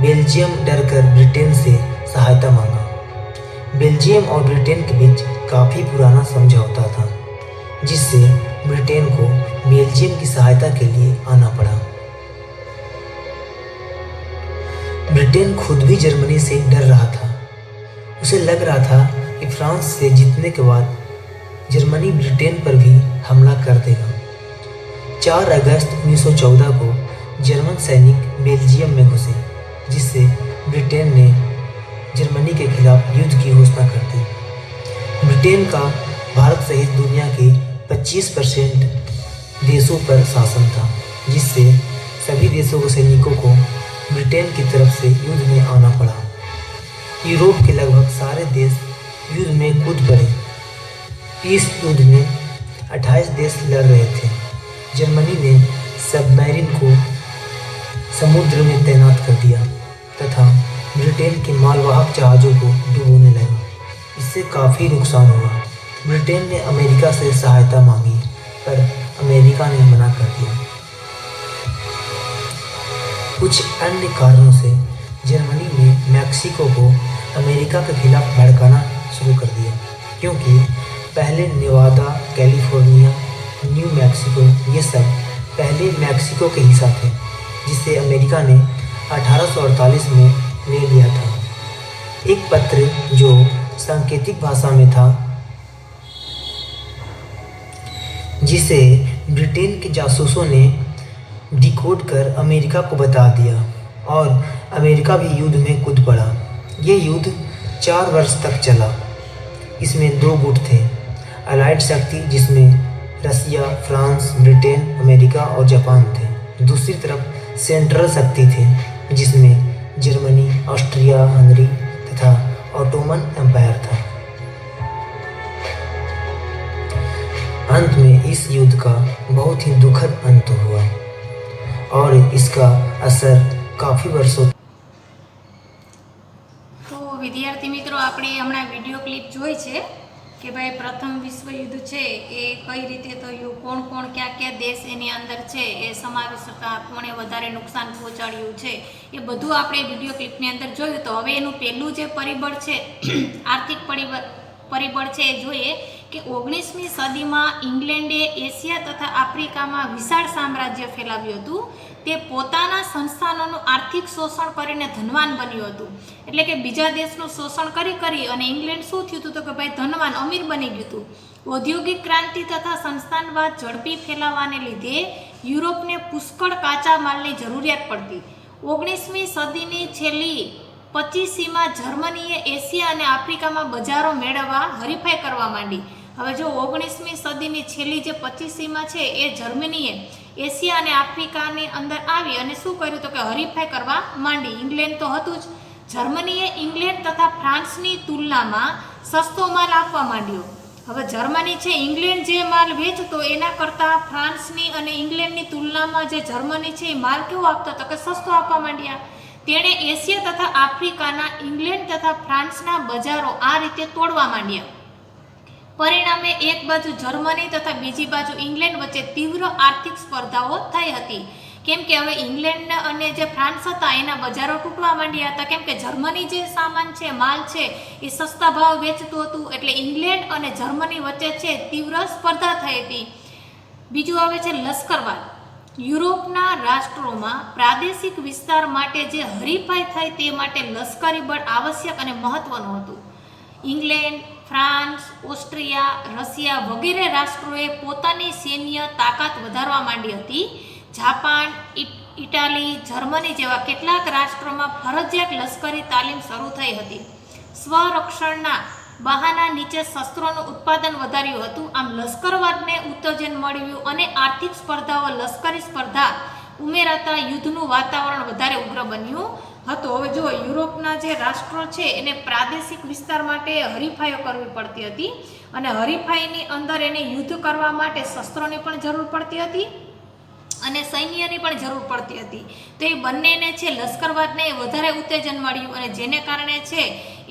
S3: बेल्जियम डरकर ब्रिटेन से सहायता मांगा। बेल्जियम और ब्रिटेन के बीच काफ़ी पुराना समझौता था जिससे ब्रिटेन को बेल्जियम की सहायता के लिए आना पड़ा। ब्रिटेन खुद भी जर्मनी से डर रहा था। उसे लग रहा था कि फ्रांस से जीतने के बाद जर्मनी ब्रिटेन पर भी हमला कर देगा। 4 अगस्त 1914 को जर्मन सैनिक बेल्जियम में घुसे जिससे ब्रिटेन ने जर्मनी के खिलाफ युद्ध की घोषणा कर दी। ब्रिटेन का भारत सहित दुनिया के 25% देशों पर शासन था जिससे सभी देशों के सैनिकों को ब्रिटेन की तरफ से युद्ध में आना पड़ा। यूरोप के लगभग सारे देश युद्ध में कूद पड़े। इस युद्ध में 28 देश लड़ रहे थे। जर्मनी ने सबमरीन को समुद्र में तैनात कर दिया तथा ब्रिटेन के मालवाहक जहाज़ों को डुबोने लगा। इससे काफ़ी नुकसान हुआ। ब्रिटेन ने अमेरिका से सहायता मांगी पर अमेरिका ने मना कर दिया। कुछ अन्य कारणों से जर्मनी ने मैक्सिको को अमेरिका के खिलाफ भड़काना शुरू कर दिया क्योंकि पहले नेवादा, कैलिफोर्निया, न्यू मैक्सिको ये सब पहले मैक्सिको के हिस्सा थे जिसे अमेरिका ने 1848 में ले लिया था। एक पत्र जो सांकेतिक भाषा में था जिसे ब्रिटेन के जासूसों ने डिकोड कर अमेरिका को बता दिया और अमेरिका भी युद्ध में कूद पड़ा। ये युद्ध 4 वर्ष तक चला। इसमें 2 गुट थे, अलाइड शक्ति जिसमें रसिया, फ्रांस, ब्रिटेन, अमेरिका और जापान थे। दूसरी तरफ सेंट्रल शक्ति थे जिसमें जर्मनी, ऑस्ट्रिया, हंगरी तथा ऑटोमन एम्पायर था। अंत में इस युद्ध का बहुत ही दुखद अंत हुआ और इसका असर काफ़ी वर्षों।
S1: તો વિદ્યાર્થી મિત્રો આપણે હમણાં વિડીયો ક્લિપ જોઈ છે કે ભાઈ પ્રથમ વિશ્વયુદ્ધ છે એ કઈ રીતે થયું, કોણ કોણ ક્યાં દેશ એની અંદર છે એ સમાવેશ હતા, કોણે વધારે નુકસાન પહોંચાડ્યું છે એ બધું આપણે વિડીયો ક્લિપની અંદર જોયું। તો હવે એનું પહેલું જે પરિબળ છે આર્થિક પરિબળ છે એ જોઈએ કે 19મી સદીમાં ઇંગ્લેન્ડે એશિયા તથા આફ્રિકામાં વિશાળ સામ્રાજ્ય ફેલાવ્યું હતું। તે પોતાના સંસ્થાનોનું આર્થિક શોષણ કરીને ધનવાન બન્યું હતું। એટલે કે બીજા દેશનું શોષણ કરી અને ઇંગ્લેન્ડ શું થયું હતું તો કે ભાઈ ધનવાન અમીર બની ગયું હતું। ઔદ્યોગિક ક્રાંતિ તથા સંસ્થાનવાદ ઝડપી ફેલાવાને લીધે યુરોપને પુષ્કળ કાચા માલની જરૂરિયાત પડતી। 19મી સદીની છેલ્લી 25મીમાં જર્મનીએ એશિયા અને આફ્રિકામાં બજારો મેળવવા હરીફાઈ કરવા માંડી। હવે જો 19મી સદીની છેલ્લી જે 25મીમાં છે એ જર્મનીએ એશિયા અને આફ્રિકાની અંદર આવી અને શું કર્યું તો કે હરીફાઈ કરવા માંડી. ઇંગ્લેન્ડ તો હતું જ. જર્મનીએ ઇંગ્લેન્ડ તથા ફ્રાન્સની તુલનામાં સસ્તો માલ આપવા માંડ્યો. હવે જર્મની છે ઇંગ્લેન્ડ જે માલ વેચતો એના કરતાં ફ્રાન્સની અને ઇંગ્લેન્ડની તુલનામાં જે જર્મની છે એ માલ કેવો આપતો તો કે સસ્તો આપવા માંડ્યા. તેણે એશિયા તથા આફ્રિકાના ઇંગ્લેન્ડ તથા ફ્રાન્સના બજારો આ રીતે તોડવા માંડ્યા. પરિણામે એક બાજુ જર્મની તથા બીજી બાજુ ઇંગ્લેન્ડ વચ્ચે તીવ્ર આર્થિક સ્પર્ધાઓ થઈ હતી. કેમ કે હવે ઇંગ્લેન્ડ અને જે ફ્રાન્સ હતા એના બજારો તૂટવા માંડ્યા હતા. કેમ કે જર્મની જે સામાન છે માલ છે એ સસ્તા ભાવ વેચતું હતું, એટલે ઇંગ્લેન્ડ અને જર્મની વચ્ચે છે તીવ્ર સ્પર્ધા થઈ હતી. બીજું આવે છે લશ્કરવાદ. યુરોપના રાષ્ટ્રોમાં પ્રાદેશિક વિસ્તાર માટે જે હરીફાઈ થાય તે માટે લશ્કરી બળ આવશ્યક અને મહત્વનું હતું. ઇંગ્લેન્ડ, ફ્રાન્સ, ઓસ્ટ્રિયા, રશિયા વગેરે રાષ્ટ્રોએ પોતાની સૈન્ય તાકાત વધારવા માંડી હતી. જાપાન, ઇટાલી, જર્મની જેવા કેટલાક રાષ્ટ્રોમાં ફરજિયાત લશ્કરી તાલીમ શરૂ થઈ હતી. સ્વરક્ષણના બહાના નીચે શસ્ત્રોનું ઉત્પાદન વધાર્યું હતું. આમ લશ્કરવાદને ઉત્તેજન મળ્યું અને આર્થિક સ્પર્ધાઓ લશ્કરી સ્પર્ધા ઉમેરાતા યુદ્ધનું વાતાવરણ વધારે ઉગ્ર બન્યું હતું. હવે જો યુરોપના જે રાષ્ટ્રો છે એને પ્રાદેશિક વિસ્તાર માટે હરીફાઈઓ કરવી પડતી હતી અને હરીફાઈની અંદર એને યુદ્ધ કરવા માટે શસ્ત્રોની પણ જરૂર પડતી હતી અને સૈન્યની પણ જરૂર પડતી હતી. તો એ બંનેને છે લશ્કરવાદને વધારે ઉત્તેજન મળ્યું અને જેને કારણે છે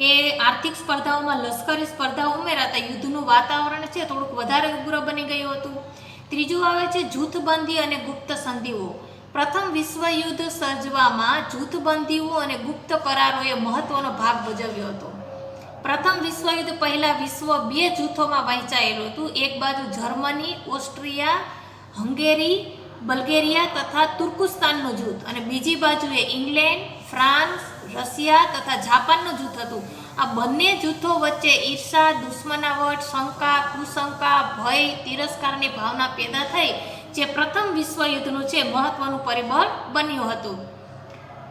S1: એ આર્થિક સ્પર્ધાઓમાં લશ્કરી સ્પર્ધા ઉમેરાતા યુદ્ધનું વાતાવરણ છે થોડુંક વધારે ઉગ્ર બની ગયું હતું. ત્રીજું આવે છે જૂથબંધી અને ગુપ્ત સંધિઓ. પ્રથમ વિશ્વયુદ્ધ સર્જવામાં જૂથબંધીઓ અને ગુપ્ત કરારોએ મહત્વનો ભાગ ભજવ્યો હતો. પ્રથમ વિશ્વયુદ્ધ પહેલા વિશ્વ બે જૂથોમાં વહેંચાયેલું હતું. એક બાજુ જર્મની, ઓસ્ટ્રિયા, હંગેરી, બલ્ગેરિયા તથા તુર્કસ્તાનનું જૂથ અને બીજી બાજુએ ઇંગ્લેન્ડ, ફ્રાન્સ, રશિયા તથા જાપાનનું જૂથ હતું. આ બંને જૂથો વચ્ચે ઈર્ષા, દુશ્મનાવટ, શંકા, કુશંકા, ભય, તિરસ્કારની ભાવના પેદા થઈ જે પ્રથમ વિશ્વયુદ્ધનું છે મહત્વનું પરિબળ બન્યું હતું.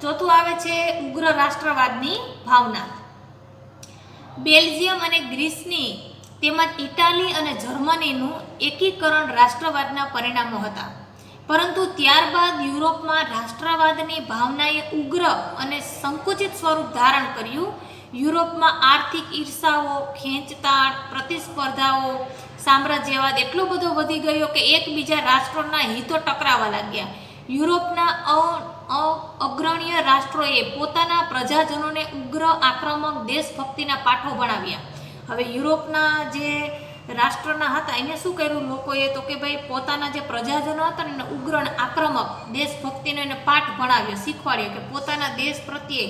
S1: ચોથું આવે છે ઉગ્ર રાષ્ટ્રવાદની ભાવના. બેલ્જિયમ અને ગ્રીસની તેમજ ઇટાલી અને જર્મનીનું એકીકરણ રાષ્ટ્રવાદના પરિણામો હતા. પરંતુ ત્યારબાદ યુરોપમાં રાષ્ટ્રવાદની ભાવનાએ ઉગ્ર અને સંકુચિત સ્વરૂપ ધારણ કર્યું. યુરોપમાં આર્થિક ઈર્ષાઓ, ખેંચતાણ, પ્રતિસ્પર્ધાઓ, સામ્રાજ્યવાદ એટલો બધો વધી ગયો કે એકબીજા રાષ્ટ્રોના હિતો ટકરાવા લાગ્યા. યુરોપના અગ્રણીય રાષ્ટ્રોએ પોતાના પ્રજાજનોને ઉગ્ર આક્રમક દેશભક્તિના પાઠો ભણાવ્યા. હવે યુરોપના જે રાષ્ટ્રના હતા એને શું કર્યું લોકોએ તો કે ભાઈ પોતાના જે પ્રજાજનો હતા ને એને ઉગ્ર અને આક્રમક દેશભક્તિનો એને પાઠ ભણાવ્યો, શીખવાડ્યો કે પોતાના દેશ પ્રત્યે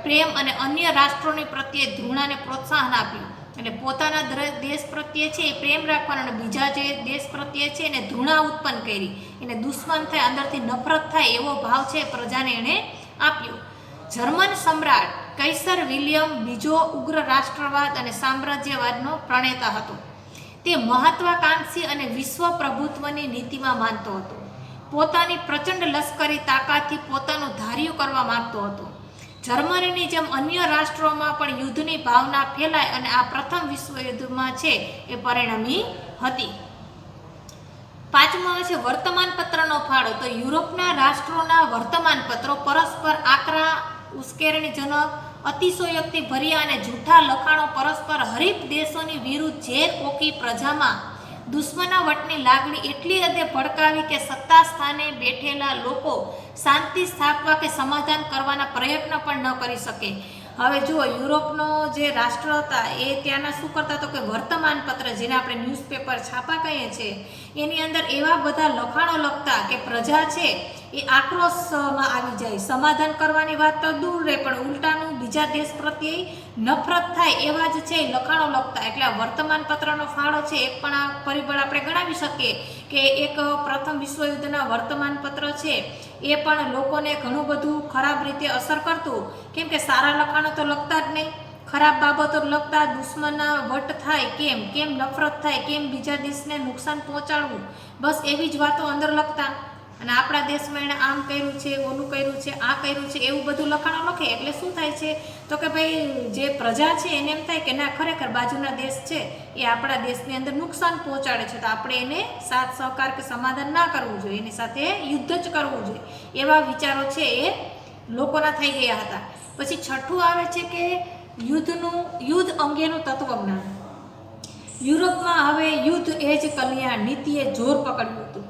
S1: પ્રેમ અને અન્ય રાષ્ટ્રોની પ્રત્યે ધૃણાને પ્રોત્સાહન આપ્યું. એટલે પોતાના દેશ પ્રત્યે છે એ પ્રેમ રાખવાનો અને બીજા જે દેશ પ્રત્યે છે એને ધૃણા ઉત્પન્ન કરી, એને દુશ્મન થાય, અંદરથી નફરત થાય એવો ભાવ છે પ્રજાને એણે આપ્યો. જર્મન સમ્રાટ કૈસર વિલિયમ બીજો ઉગ્ર રાષ્ટ્રવાદ અને સામ્રાજ્યવાદનો પ્રણેતા હતો. તે મહત્વાકાંક્ષી અને વિશ્વ પ્રભુત્વની નીતિમાં માનતો હતો. પોતાની પ્રચંડ લશ્કરી તાકાતથી પોતાનું ધાર્યું કરવા માંગતો હતો. જર્મનીની જેમ અન્ય રાષ્ટ્રોમાં પણ યુદ્ધની ભાવના ફેલાય અને આ પ્રથમ વિશ્વયુદ્ધમાં છે એ પરિણમી હતી. પાંચમો છે વર્તમાનપત્રનો ફાળો. તો યુરોપના રાષ્ટ્રોના વર્તમાનપત્રો પરસ્પર આકરા, ઉશ્કેરણીજનક, અતિશયોક્તિ ભર્યા અને જૂઠા લખાણો પરસ્પર હરીફ દેશોની વિરુદ્ધ ઝેર ઓકી પ્રજામાં દુશ્મનાવટની લાગણી એટલી હદે ભડકાવી કે સત્તા સ્થાને બેઠેલા લોકો શાંતિ સ્થાપવા કે સમાધાન કરવાના પ્રયત્ન પણ ન કરી શકે. હવે જુઓ યુરોપનો જે રાષ્ટ્ર હતા એ ત્યાંના શું કરતા તો કે વર્તમાનપત્ર જેને આપણે ન્યૂઝપેપર છાપા કહીએ છીએ એની અંદર એવા બધા લખાણો લખતા કે પ્રજા છે એ આક્રોશમાં આવી જાય, સમાધાન કરવાની વાત તો દૂર રહે પણ ઉલટાનું બીજા દેશ પ્રત્યે નફરત થાય એવા જ છે લખાણો લખતા. એટલે આ વર્તમાનપત્રનો ફાળો છે એક પણ આ પરિબળ આપણે ગણાવી શકીએ કે એક પ્રથમ વિશ્વયુદ્ધના વર્તમાનપત્ર છે એ પણ લોકોને ઘણું બધું ખરાબ રીતે અસર કરતું. કેમ કે સારા લખાણો તો લખતા જ નહીં, ખરાબ બાબતો લખતા, દુશ્મનના વટ થાય કેમ નફરત થાય, કેમ બીજા દેશને નુકસાન પહોંચાડવું, બસ એવી જ વાતો અંદર લખતા. અને આપણા દેશમાં એણે આમ કર્યું છે, ઓલું કર્યું છે, આ કર્યું છે, એવું બધું લખાણો લખે એટલે શું થાય છે તો કે ભાઈ જે પ્રજા છે એને એમ થાય કે ના ખરેખર બાજુના દેશ છે એ આપણા દેશની અંદર નુકસાન પહોંચાડે છે, તો આપણે એને સાથ સહકાર કે સમાધાન ના કરવું જોઈએ, એની સાથે યુદ્ધ જ કરવું જોઈએ, એવા વિચારો છે એ લોકોના થઈ ગયા હતા. પછી છઠ્ઠું આવે છે કે યુદ્ધ અંગેનું તત્વજ્ઞાન. યુરોપમાં હવે યુદ્ધ એ જ કલ્યાણ નીતિએ જોર પકડ્યું હતું.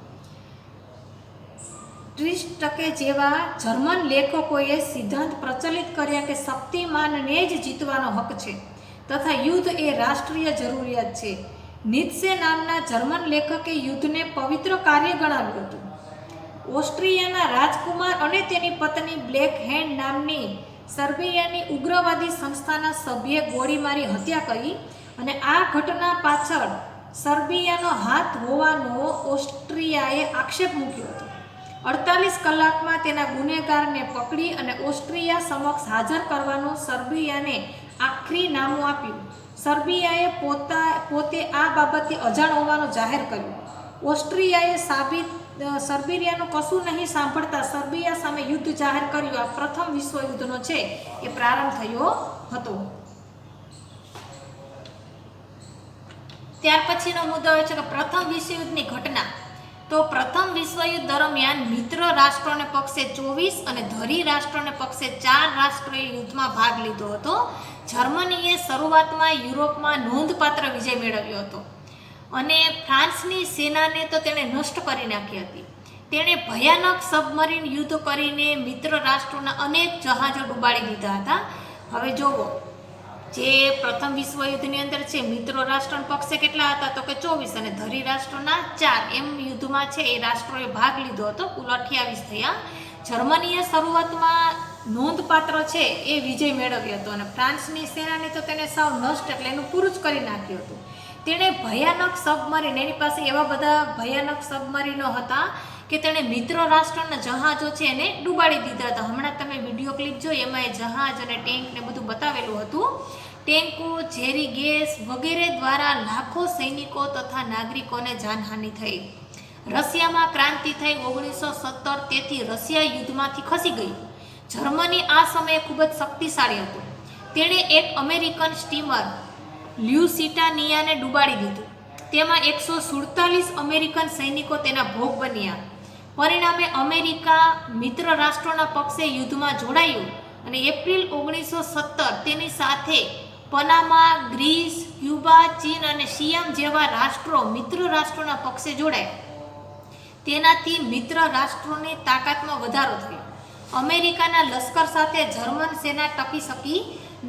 S1: 30% જેવા જર્મન લેખકોએ સિદ્ધાંત પ્રચલિત કર્યા કે શક્તિમાનને જ જીતવાનો હક છે તથા યુદ્ધ એ રાષ્ટ્રીય જરૂરિયાત છે. નીત્સે નામના જર્મન લેખકે યુદ્ધને પવિત્ર કાર્ય ગણાવ્યું હતું. ઓસ્ટ્રિયાના રાજકુમાર અને તેની પત્ની બ્લેક હેન્ડ નામની સર્બિયાની ઉગ્રવાદી સંસ્થાના સભ્યે ગોળી મારી હત્યા કરી અને આ ઘટના પાછળ સર્બિયાનો હાથ હોવાનો ઓસ્ટ્રિયાએ આક્ષેપ મૂક્યો હતો. 48 કલાકમાં તેના ગુનેગારને પકડી અને ઓસ્ટ્રિયા સમક્ષ હાજર કરવાનું સર્બિયાને આખરી નામું આપ્યું. સર્બિયાએ પોતે આ બાબતે અજાણ હોવાનું જાહેર કર્યું. ઓસ્ટ્રિયાએ સર્બિયાનું કશું નહીં સાંભળતા સર્બિયા સામે યુદ્ધ જાહેર કર્યું. આ પ્રથમ વિશ્વયુદ્ધનો છે એ પ્રારંભ થયો હતો. ત્યાર પછીનો મુદ્દો એ છે કે પ્રથમ વિશ્વયુદ્ધની ઘટના. તો પ્રથમ વિશ્વયુદ્ધ દરમિયાન મિત્ર રાષ્ટ્રોને પક્ષે 24 અને ધરી રાષ્ટ્રોને પક્ષે 4 રાષ્ટ્રોએ યુદ્ધમાં ભાગ લીધો હતો. જર્મનીએ શરૂઆતમાં યુરોપમાં નોંધપાત્ર વિજય મેળવ્યો હતો અને ફ્રાન્સની સેનાને તો તેણે નષ્ટ કરી નાખી હતી. તેણે ભયાનક સબમરીન યુદ્ધ કરીને મિત્ર રાષ્ટ્રોના અનેક જહાજો ડૂબાડી દીધા હતા. હવે જોવો, જે પ્રથમ વિશ્વયુદ્ધની અંદર છે મિત્રો રાષ્ટ્રના પક્ષે કેટલા હતા તો કે 24 અને ધરી રાષ્ટ્રોના 4 એમ યુદ્ધમાં છે એ રાષ્ટ્રોએ ભાગ લીધો હતો. કુલ 28 થયા. જર્મનીએ શરૂઆતમાં નોંધપાત્ર છે એ વિજય મેળવ્યો હતો અને ફ્રાન્સની સેનાને તો તેને સાવ નષ્ટ એટલે એનું પૂરું જ કરી નાખ્યું હતું. તેણે ભયાનક સબમરીન, એની પાસે એવા બધા ભયાનક સબમરીનો હતા કે તેણે મિત્ર રાષ્ટ્રના જહાજો છે એને ડૂબાડી દીધા હતા. હમણાં તમે વિડીયો ક્લિપ જોઈ એમાં એ જહાજ અને ટેન્ક ને બધું બતાવેલું હતું. ટેન્કો, ઝેરી ગેસ વગેરે દ્વારા લાખો સૈનિકો તથા નાગરિકોને જાનહાનિ થઈ. રશિયામાં ક્રાંતિ થઈ 1917. તેથી રશિયા યુદ્ધમાંથી ખસી ગયું. જર્મની આ સમયે ખૂબ જ શક્તિશાળી હતું. તેણે એક અમેરિકન સ્ટીમર લ્યુસિટાનિયાને ડૂબાડી દીધું. તેમાં 147 અમેરિકન સૈનિકો તેના ભોગ બન્યા. પરિણામે અમેરિકા મિત્ર રાષ્ટ્રોના પક્ષે યુદ્ધમાં જોડાયું અને એપ્રિલ 1917 તેની સાથે પનામા, ગ્રીસ, ક્યુબા, ચીન અને સિયામ જેવા રાષ્ટ્રો મિત્ર રાષ્ટ્રોના પક્ષે જોડાયા. તેનાથી મિત્ર રાષ્ટ્રોની તાકાતમાં વધારો થયો. અમેરિકાના લશ્કર સાથે જર્મન સેના ટકી શકી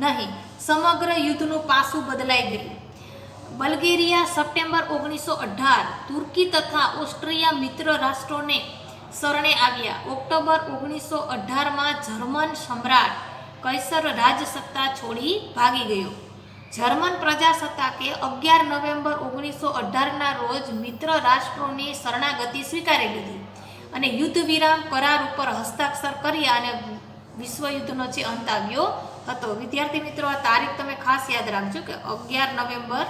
S1: નહીં. સમગ્ર યુદ્ધનું પાસું બદલાઈ ગયું. બલ્ગેરિયા સપ્ટેમ્બર 1918 તુર્કી તથા ઓસ્ટ્રિયા મિત્ર રાષ્ટ્રોને શરણે આવ્યા. ઓક્ટોબર 1918માં જર્મન સમ્રાટ કૈસર રાજસત્તા છોડી ભાગી ગયો. જર્મન પ્રજાસત્તાકે 11 નવેમ્બર 1918ના રોજ મિત્ર રાષ્ટ્રોની શરણાગતિ સ્વીકારી લીધી અને યુદ્ધ વિરામ કરાર ઉપર હસ્તાક્ષર કર્યા અને વિશ્વયુદ્ધનો જે અંત આવ્યો હતો. વિદ્યાર્થી મિત્રો, આ તારીખ તમે ખાસ યાદ રાખજો કે 11 નવેમ્બર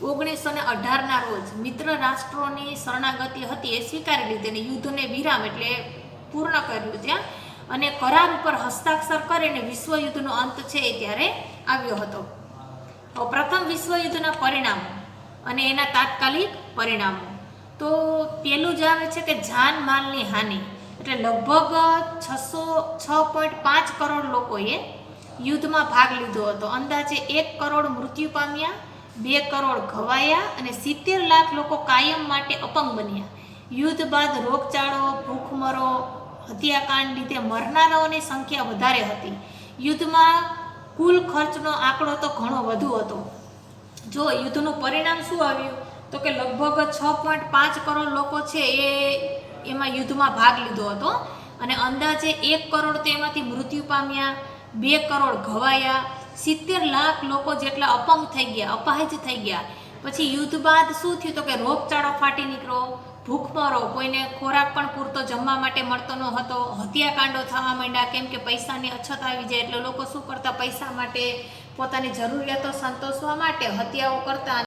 S1: 1918ના રોજ મિત્ર રાષ્ટ્રોની શરણાગતિ હતી એ સ્વીકારી લીધી અને યુદ્ધને વિરામ એટલે પૂર્ણ કર્યું ત્યાં અને કરાર ઉપર હસ્તાક્ષર કરીને વિશ્વયુદ્ધનો અંત છે એ ત્યારે આવ્યો હતો. પ્રથમ વિશ્વયુદ્ધના પરિણામો અને એના તાત્કાલિક પરિણામો. તો પેલું જ આવે છે કે જાનમાલની હાનિ. એટલે લગભગ 6.5 કરોડ લોકોએ યુદ્ધમાં ભાગ લીધો હતો. અંદાજે 1 કરોડ મૃત્યુ પામ્યા, 2 કરોડ ઘવાયા અને 70 લાખ લોકો કાયમ માટે અપંગ બન્યા. યુદ્ધ બાદ રોગચાળો, ભૂખમરો, હત્યાકાંડ લીધે મરનારાઓની સંખ્યા વધારે હતી. યુદ્ધમાં કુલ ખર્ચનો આંકડો તો ઘણો વધુ હતો. જો યુદ્ધનું પરિણામ શું આવ્યું તો કે લગભગ 6.5 કરોડ લોકો છે એમાં યુદ્ધમાં ભાગ લીધો હતો અને અંદાજે 1 કરોડ તો એમાંથી મૃત્યુ પામ્યા, 2 કરોડ ઘવાયા, 70 લાખ લોકો જેટલા અપંગ થઈ ગયા, અપાહિજ થઈ ગયા. પછી યુદ્ધ બાદ શું થયું તો કે રોગચાળો ફાટી નીકળ્યો, ભૂખમરો, કોઈને ખોરાક પણ પૂરતો જમવા માટે મળતો ન હતો, હત્યાકાંડો થવા માંડ્યા કેમ કે પૈસાની અછત આવી જાય એટલે લોકો શું કરતા, પૈસા માટે, પોતાની જરૂરિયાતો સંતોષવા માટે હત્યાઓ કરતા.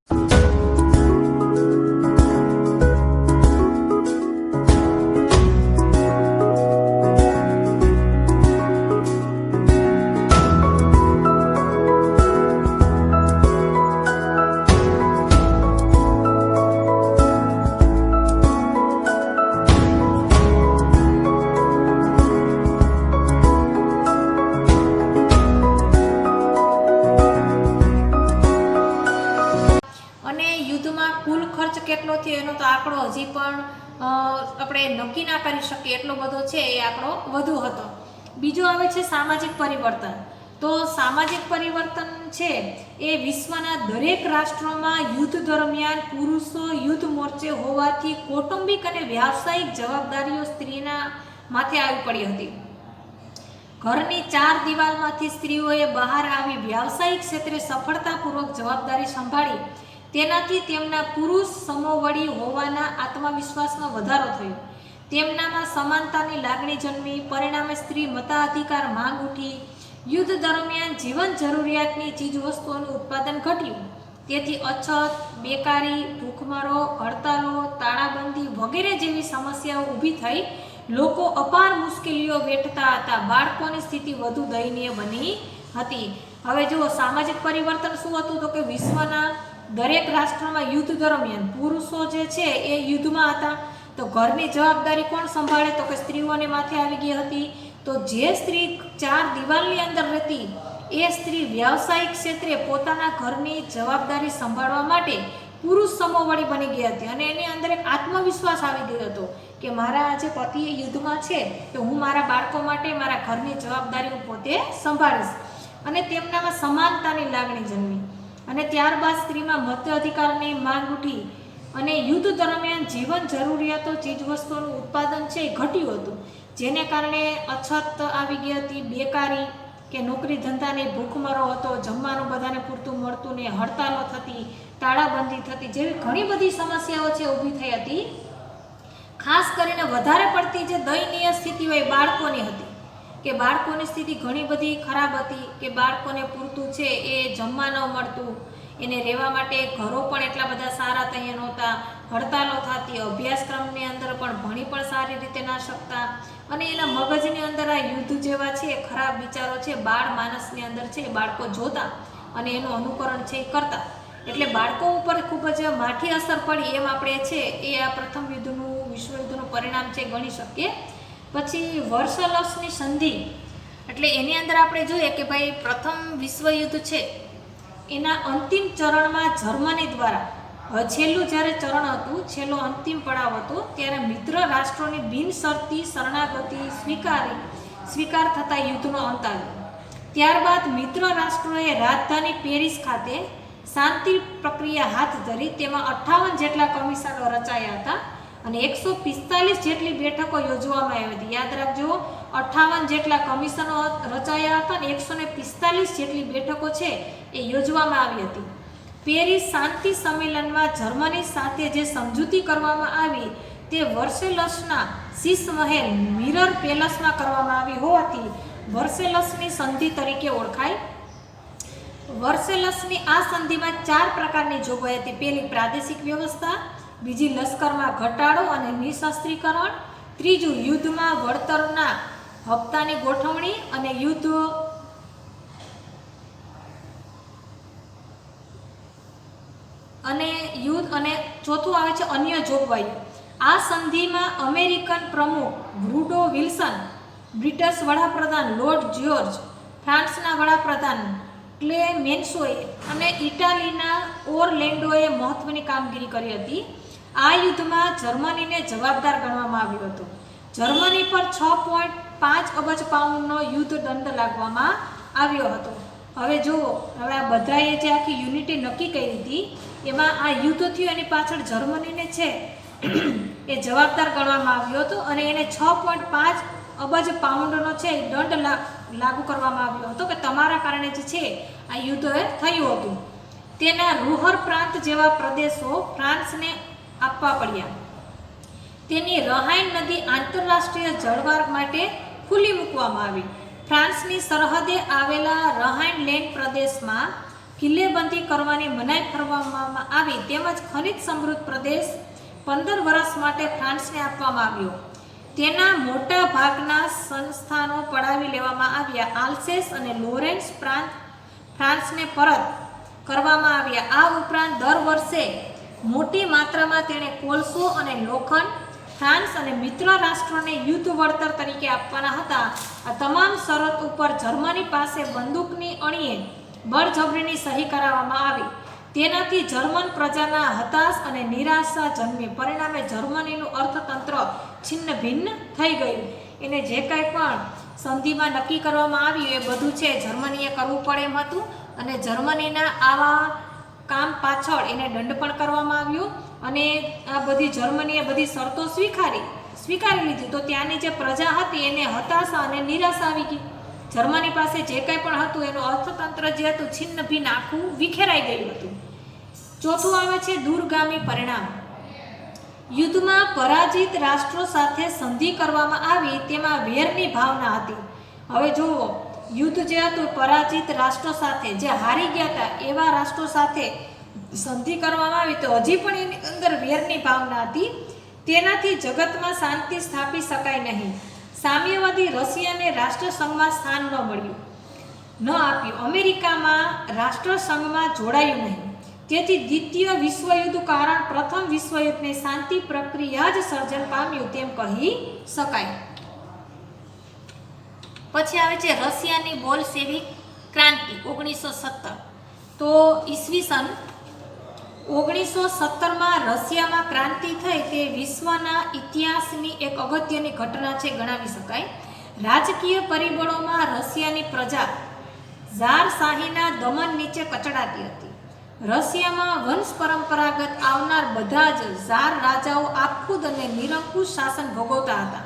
S1: થયો એનો તો આંકડો હજી પણ આપણે નક્કી ના કરી શકીએ એટલો બધો છે, એ આંકડો વધુ હતો. બીજો આવે છે સામાજિક પરિવર્તન. તો સામાજિક પરિવર્તન છે એ વિશ્વના દરેક રાષ્ટ્રોમાં યુદ્ધ દરમિયાન પુરુષો યુદ્ધ મોરચે હોવાથી કૌટુંબિક અને વ્યાવસાયિક જવાબદારીઓ સ્ત્રીના માથે આવી પડી હતી. ઘરની 4 દિવાલમાંથી સ્ત્રીઓએ બહાર આવી વ્યાવસાયિક ક્ષેત્રે સફળતાપૂર્વક જવાબદારી સંભાળી તેનાથી તેમના પુરુષ સમોવડી હોવાના આત્મવિશ્વાસમાં વધારો થયો. તેમનામાં સમાનતાની લાગણી જન્મી. પરિણામે સ્ત્રી મતાધિકાર માંગ ઉઠી. યુદ્ધ દરમિયાન જીવન જરૂરિયાતની ચીજવસ્તુઓનું ઉત્પાદન ઘટ્યું. તેથી અછત, બેકારી, ભૂખમરો, હડતાલો, તાળાબંધી વગેરે જેવી સમસ્યાઓ ઊભી થઈ લોકો અપાર મુશ્કેલીઓ વેઠતા હતા. બાળકોની સ્થિતિ વધુ દયનીય બની હતી. હવે જુઓ સામાજિક પરિવર્તન શું હતું, તો કે વિશ્વના દરેક રાષ્ટ્રમાં યુદ્ધ દરમિયાન પુરુષો જે છે એ યુદ્ધમાં હતા. તો ઘરની જવાબદારી કોણ સંભાળે, તો કે સ્ત્રીઓને માથે આવી ગઈ હતી. તો જે સ્ત્રી 4 દિવાલની અંદર રહેતી એ સ્ત્રી વ્યાવસાયિક ક્ષેત્રે પોતાના ઘરની જવાબદારી સંભાળવા માટે પુરુષ સમોવડી બની ગઈ હતી અને એની અંદર એક આત્મવિશ્વાસ આવી ગયો હતો કે મારા જે પતિ યુદ્ધમાં છે તો હું મારા બાળકો માટે મારા ઘરની જવાબદારી હું પોતે સંભાળીશ. અને તેમનામાં સમાનતાની લાગણી જન્મી. અને ત્યારબાદ સ્ત્રીમાં મત અધિકારની માંગ ઉઠી અને યુદ્ધ દરમિયાન જીવન જરૂરિયાતો ચીજવસ્તુઓનું ઉત્પાદન છે એ ઘટ્યું હતું, જેને કારણે અછત આવી ગઈ હતી, બેકારી કે નોકરી ધંધાને ભૂખમરો હતો, જમવાનું બધાને પૂરતું મળતું ને, હડતાલો થતી, તાળાબંધી થતી જેવી ઘણી બધી સમસ્યાઓ છે ઊભી થઈ હતી. ખાસ કરીને વધારે પડતી જે દયનીય સ્થિતિ હોય બાળકોની હતી કે બાળકોની સ્થિતિ ઘણી બધી ખરાબ હતી કે બાળકોને પૂરતું છે એ જમવા ન મળતું, એને રહેવા માટે ઘરો પણ એટલા બધા સારા ત્યાં નહોતા, હડતાલો થતી, અભ્યાસક્રમની અંદર પણ ભણી પણ સારી રીતે ના શકતા અને એના મગજની અંદર આ યુદ્ધ જેવા છે ખરાબ વિચારો છે બાળ માનસની અંદર છે બાળકો જોતા અને એનું અનુકરણ છે એ કરતા. એટલે બાળકો ઉપર ખૂબ જ માઠી અસર પડી એમ આપણે છે એ આ પ્રથમ યુદ્ધનું વિશ્વયુદ્ધનું પરિણામ છે ગણી શકીએ. પછી વર્સેલસની સંધિ, એટલે એની અંદર આપણે જોઈએ કે ભાઈ પ્રથમ વિશ્વયુદ્ધ છે એના અંતિમ ચરણમાં જર્મની દ્વારા છેલ્લું જ્યારે ચરણ હતું, છેલ્લો અંતિમ પડાવ હતો ત્યારે મિત્ર રાષ્ટ્રોની બિનશરતી શરણાગતિ સ્વીકાર થતા યુદ્ધનો અંત આવ્યો. ત્યારબાદ મિત્ર રાષ્ટ્રોએ રાજધાની પેરિસ ખાતે શાંતિ પ્રક્રિયા હાથ ધરી. તેમાં 58 જેટલા કમિશનો રચાયા હતા અને 145 જેટલી બેઠકો યોજવામાં આવી હતી. યાદ રાખજો, 58 જેટલા કમિશનો રચાયા હતા અને 145 જેટલી બેઠકો છે એ યોજવામાં આવી હતી. પેરિસ શાંતિ સંમેલનમાં જર્મની સાથે જે સમજૂતી કરવામાં આવી તે વર્સેલસના શીશ મહેલ મિરર પેલેસમાં કરવામાં આવી હોવાથી વર્સેલસની સંધિ તરીકે ઓળખાય. વર્સેલસની આ સંધિમાં 4 પ્રકારની જોગવાઈ હતી. પહેલી પ્રાદેશિક વ્યવસ્થા, બીજી લશ્કરમાં ઘટાડો અને નિશસ્ત્રીકરણ, ત્રીજું યુદ્ધમાં વળતરના હપ્તાની ગોઠવણી અને અને ચોથું આવે છે અન્ય જોગવાઈઓ. આ સંધિમાં અમેરિકન પ્રમુખ વુડરો વિલ્સન, બ્રિટિશ વડાપ્રધાન લોર્ડ જ્યોર્જ, ફ્રાન્સના વડાપ્રધાન ક્લેમેન્સોએ અને ઇટાલીના ઓરલેન્ડોએ મહત્વની કામગીરી કરી હતી. આ યુદ્ધમાં જર્મનીને જવાબદાર ગણવામાં આવ્યો હતો. જર્મની પર 6.5 અબજ પાઉન્ડનો યુદ્ધ દંડ લાગવામાં આવ્યો હતો. હવે જુઓ, હવે આ બધાએ જે આખી યુનિટી નક્કી કરી હતી એમાં આ યુદ્ધ થયું એની પાછળ જર્મનીને છે એ જવાબદાર ગણવામાં આવ્યો હતો અને એને 6.5 અબજ પાઉન્ડનો છે દંડ લાગુ કરવામાં આવ્યો હતો કે તમારા કારણે જે છે આ યુદ્ધ થયું હતું. તેના રૂહર પ્રાંત જેવા પ્રદેશો ફ્રાન્સને આપવા પડ્યા. તેની રહાઇન નદી આંતરરાષ્ટ્રીય જળમાર્ગ માટે ખુલ્લી મૂકવામાં આવી. ફ્રાન્સની સરહદે આવેલા રહાઇનલેન્ડ પ્રદેશમાં કિલ્લેબંધી કરવાની મનાઈ ફરવામાં આવી તેમજ ખનિજ સમૃદ્ધ પ્રદેશ 15 વર્ષ માટે ફ્રાન્સને આપવામાં આવ્યો. તેના મોટા ભાગના સંસ્થાનો પડાવી લેવામાં આવ્યા. આલ્સેસ અને લોરેન્સ પ્રાંત ફ્રાન્સને પરત કરવામાં આવ્યા. આ ઉપરાંત દર વર્ષે મોટી માત્રામાં તેણે કોલસો અને લોખંડ ફ્રાન્સ અને મિત્ર રાષ્ટ્રોને યુદ્ધ વળતર તરીકે આપવાના હતા. આ તમામ શરત ઉપર જર્મની પાસે બંદૂકની અણીએ બળજબરીની સહી કરાવવામાં આવી. તેનાથી જર્મન પ્રજાના હતાશ અને નિરાશા જન્મી. પરિણામે જર્મનીનું અર્થતંત્ર છિન્ન ભિન્ન થઈ ગયું. એને જે કાંઈ પણ સંધિમાં નક્કી કરવામાં આવ્યું એ બધું છે જર્મનીએ કરવું પડે એમ હતું, અને જર્મનીના આવા કામ પાછળ એને દંડ પણ કરવામાં આવ્યો, અને આ બધી જર્મનીએ બધી શરતો સ્વીકારી લીધી. તો ત્યાંની જે પ્રજા હતી એને હતાશા અને નિરાશા આવી ગઈ. જર્મની પાસે જે કાંઈ પણ હતું એનું અર્થતંત્ર જે હતું છિન્ન ભિન્ન આખું વિખેરાઈ ગયું હતું. ચોથું આવે છે દૂરગામી પરિણામ. યુદ્ધમાં પરાજિત રાષ્ટ્રો સાથે સંધિ કરવામાં આવી તેમાં વેરની ભાવના હતી. હવે જુઓ, યુદ્ધ જે હતું પરાજિત રાષ્ટ્રો સાથે, જે હારી ગયા હતા એવા રાષ્ટ્રો સાથે સંધિ કરવામાં આવી તો હજી પણ એની અંદર વેરની ભાવના હતી. તેનાથી જગતમાં શાંતિ સ્થાપી શકાય નહીં. સામ્યવાદી રશિયાને રાષ્ટ્રસંઘમાં સ્થાન ન આપ્યું. અમેરિકામાં રાષ્ટ્રસંઘમાં જોડાયું નહીં. તેથી દ્વિતીય વિશ્વયુદ્ધ કારણ પ્રથમ વિશ્વયુદ્ધની શાંતિ પ્રક્રિયા જ સર્જન પામ્યું તેમ કહી શકાય. પછી આવે છે રશિયાની બોલ્શેવિક ક્રાંતિ 1917. તો ઈસવીસન 1917માં રશિયામાં ક્રાંતિ થઈ તે વિશ્વના ઇતિહાસની એક અગત્યની ઘટના છે ગણાવી શકાય. રાજકીય પરિબળોમાં રશિયાની પ્રજા ઝારશાહીના દમન નીચે કચડાતી હતી. રશિયામાં વંશ પરંપરાગત આવનાર બધા જ ઝાર રાજાઓ આપખુદ અને નિરંકુશ શાસન ભોગવતા હતા.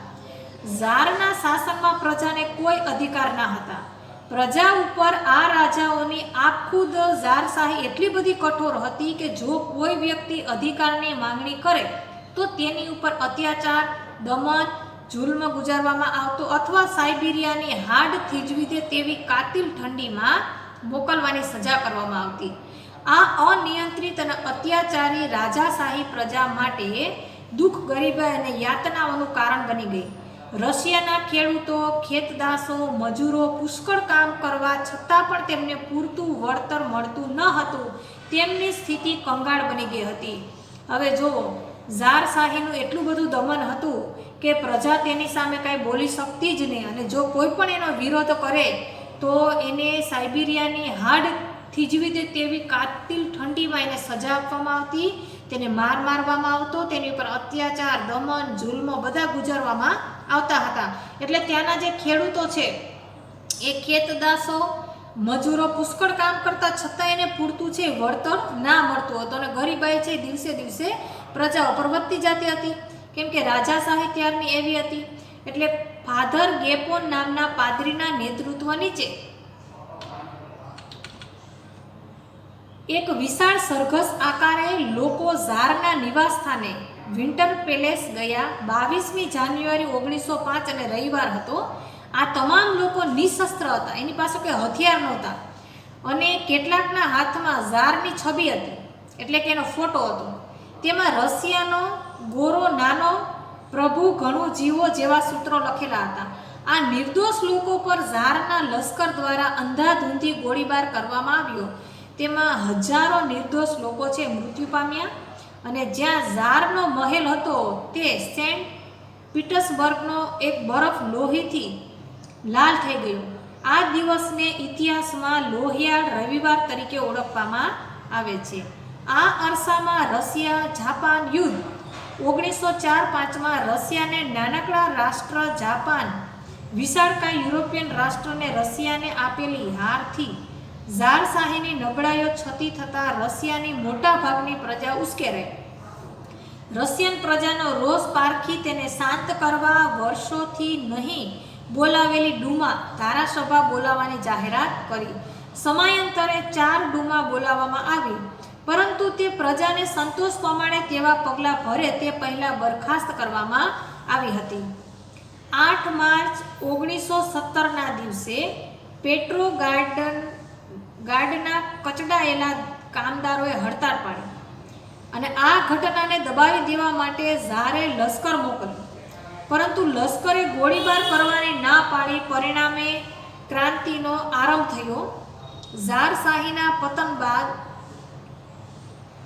S1: ઝારના શાસનમાં પ્રજાને કોઈ અધિકાર ના હતા. પ્રજા ઉપર આ રાજાઓની આપખુદ ઝારશાહી એટલી બધી કઠોર હતી કે જો કોઈ વ્યક્તિ અધિકારની માંગણી કરે તો તેની ઉપર અત્યાચાર, દમન, જુલ્મ ગુજારવામાં આવતો અથવા સાઇબિરિયાની હાડ થીજવી દે તેવી કાતિલ ઠંડીમાં મોકલવાની સજા કરવામાં આવતી. આ અનિયંત્રિત અને અત્યાચારી રાજાશાહી પ્રજા માટે દુઃખ, ગરીબાઈ અને યાતનાઓનું કારણ બની ગઈ. રશિયાના ખેડૂતો, ખેતદાસો, મજૂરો પુષ્કળ કામ કરવા છતાં પણ તેમને પૂરતું વળતર મળતું ન હતું. તેમની સ્થિતિ કંગાળ બની ગઈ હતી. હવે જુઓ, ઝારશાહીનું એટલું બધું દમન હતું કે પ્રજા તેની સામે કાંઈ બોલી શકતી જ નહીં, અને જો કોઈ પણ એનો વિરોધ કરે તો એને સાઇબિરિયાની હાડ થીજવી દે તેવી કાતિલ ઠંડીમાં એને સજા આપવામાં આવતી, તેને મારવામાં આવતો, તેની ઉપર અત્યાચાર, દમન, જુલ્મો બધા ગુજારવામાં આવતા હતા. એટલે ત્યાંના જે ખેડૂતો છે એ ખેતદાસો, મજૂરો પુષ્કળ કામ કરતા છતાં એને પૂરતું છે વળતર ના મળતું હતું, અને ગરીબાઈ છે દિવસે દિવસે પ્રજાઓ પર વધતી જતી હતી, કેમ કે રાજાશાહી ત્યારની એવી હતી. એટલે ફાધર ગેપોન નામના પાદરીના નેતૃત્વ નીચે એક વિશાળ સરઘસ આકારે લોકો ઝારના નિવાસ સ્થાને વિન્ટર પેલેસ ગયા. 22મી જાન્યુઆરી 1905 અને રવિવાર હતો. આ તમામ લોકો નિશસ્ત્ર હતા, એની પાસે કોઈ હથિયાર નહોતા, અને કેટલાકના હાથમાં ઝારની છબી હતી, એટલે કે એનો ફોટો હતો. તેમાં રશિયાનો ગોરો નાનો પ્રભુ ઘણું જીવો જેવા સૂત્રો લખેલા હતા. આ નિર્દોષ લોકો પર ઝારના લશ્કર દ્વારા અંધાધૂંધી ગોળીબાર કરવામાં આવ્યો. તેમાં હજારો નિર્દોષ લોકો છે મૃત્યુ પામ્યા, અને જ્યાં ઝારનો મહેલ હતો તે સેન્ટ પીટર્સબર્ગનો એક બરફ લોહીથી લાલ થઈ ગયો. આ દિવસને ઇતિહાસમાં લોહિયાળ રવિવાર તરીકે ઓળખવામાં આવે છે. આ અરસામાં રશિયા જાપાન યુદ્ધ 1904-05માં રશિયાને નાનકડા રાષ્ટ્ર જાપાન વિશાળકાય યુરોપિયન રાષ્ટ્રને રશિયાને આપેલી હારથી ઝારશાહીની નબળાઈઓ છતી થતાં રશિયાની મોટા ભાગની પ્રજા ઉશ્કેરાઈ. રશિયન પ્રજાનો રોષ પારખી તેને શાંત કરવા વર્ષોથી નહીં બોલાવેલી ડુમા ધારાસભા બોલાવવાની જાહેરાત કરી. સમયાંતરે 4 ડુમા બોલાવવામાં આવી, પરંતુ તે પ્રજાને સંતોષ પ્રમાણે તેવા પગલાં ભરે તે પહેલાં બરખાસ્ત કરવામાં આવી હતી. 8 માર્ચ 1917ના દિવસે પેટ્રોગાર્ડના કચડાયેલા કામદારોએ હડતાળ પાડી, અને આ ઘટનાને દબાવી દેવા માટે ઝારે લશ્કર મોકલ્યું, પરંતુ લશ્કરે ગોળીબાર કરવાની ના પાડી. પરિણામે ક્રાંતિનો આરંભ થયો. ઝારશાહીના પતન બાદ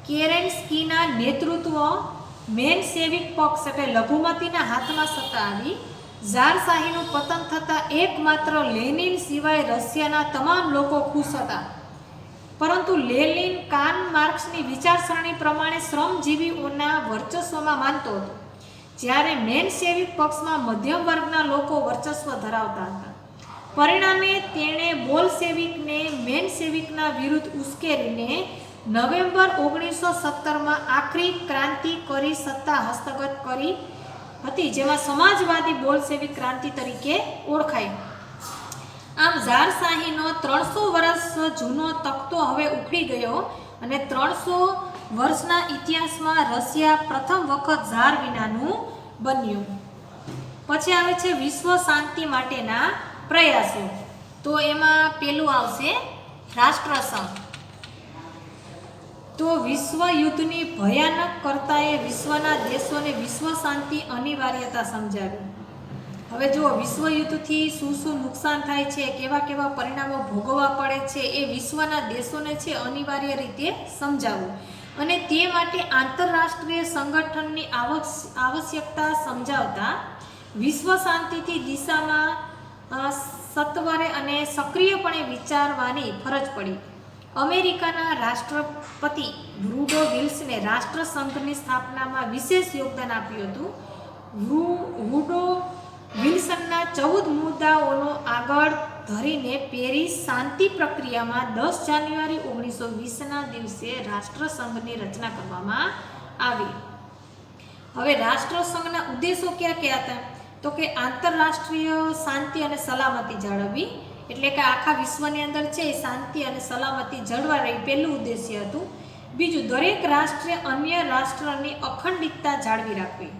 S1: કેરેન્સ્કીના નેતૃત્વ મેનસેવિક પક્ષ એટલે લઘુમતીના હાથમાં સત્તા આવી. ઝારશાહીનું પતન થતાં એકમાત્ર લેનિન સિવાય રશિયાના તમામ લોકો ખુશ હતા. પરંતુ લેનિન કાર્લ માર્ક્સની વિચારસરણી પ્રમાણે શ્રમજીવીઓના વર્ચસ્વમાં માનતો હતો, જ્યારે મેનસેવિક પક્ષમાં મધ્યમ વર્ગના લોકો વર્ચસ્વ ધરાવતા હતા. પરિણામે તેણે બોલશેવિકને મેનસેવિકના વિરુદ્ધ ઉશ્કેરીને નવેમ્બર 1917માં આખરી ક્રાંતિ કરી સત્તા હસ્તગત કરી હતી, જેમાં સમાજવાદી બોલશેવિક ક્રાંતિ તરીકે ઓળખાઈ. આમ ઝારશાહીનો 300 વર્ષ જૂનો તખતો હવે ઉખડી ગયો અને 300 વર્ષના ઇતિહાસમાં રશિયા પ્રથમ વખત ઝાર વિનાનું બન્યું. પછી આવે છે વિશ્વ શાંતિ માટેના પ્રયાસો. તો એમાં પેલું આવશે રાષ્ટ્રસંઘ. તો વિશ્વ યુદ્ધની ભયાનક કર્તાએ વિશ્વના દેશોને વિશ્વ શાંતિ અનિવાર્યતા સમજાવી. હવે જુઓ, વિશ્વ યુદ્ધથી શું નુકસાન થાય છે, કેવા કેવા પરિણામો ભોગવવા પડે છે, એ વિશ્વના દેશોને છે અનિવાર્ય રીતે સમજાવવું, અને તે માટે આંતરરાષ્ટ્રીય સંગઠનની આવશ્યકતા સમજાવતા વિશ્વ શાંતિથી દિશામાં સત્વરે અને સક્રિયપણે વિચારવાની ફરજ પડી. અમેરિકાના રાષ્ટ્રપતિ વુડરો વિલ્સને રાષ્ટ્રસંઘની સ્થાપનામાં વિશેષ યોગદાન આપ્યું હતું. વુડરો વિલ્સનના 14 મુદ્દાઓનો આગળ ધરીને પેરિસ શાંતિ પ્રક્રિયામાં 10 જાન્યુઆરી 1920ના દિવસે રાષ્ટ્રસંઘની રચના કરવામાં આવી. હવે રાષ્ટ્રસંઘના ઉદ્દેશો કયા કયા હતા? તો કે આંતરરાષ્ટ્રીય શાંતિ અને સલામતી જાળવવી, એટલે કે આખા વિશ્વની અંદર છે શાંતિ અને સલામતી જળવાઈ રહી, પહેલું ઉદ્દેશ્ય હતું. બીજું, દરેક રાષ્ટ્રે અન્ય રાષ્ટ્રની અખંડિતતા જાળવી રાખવી,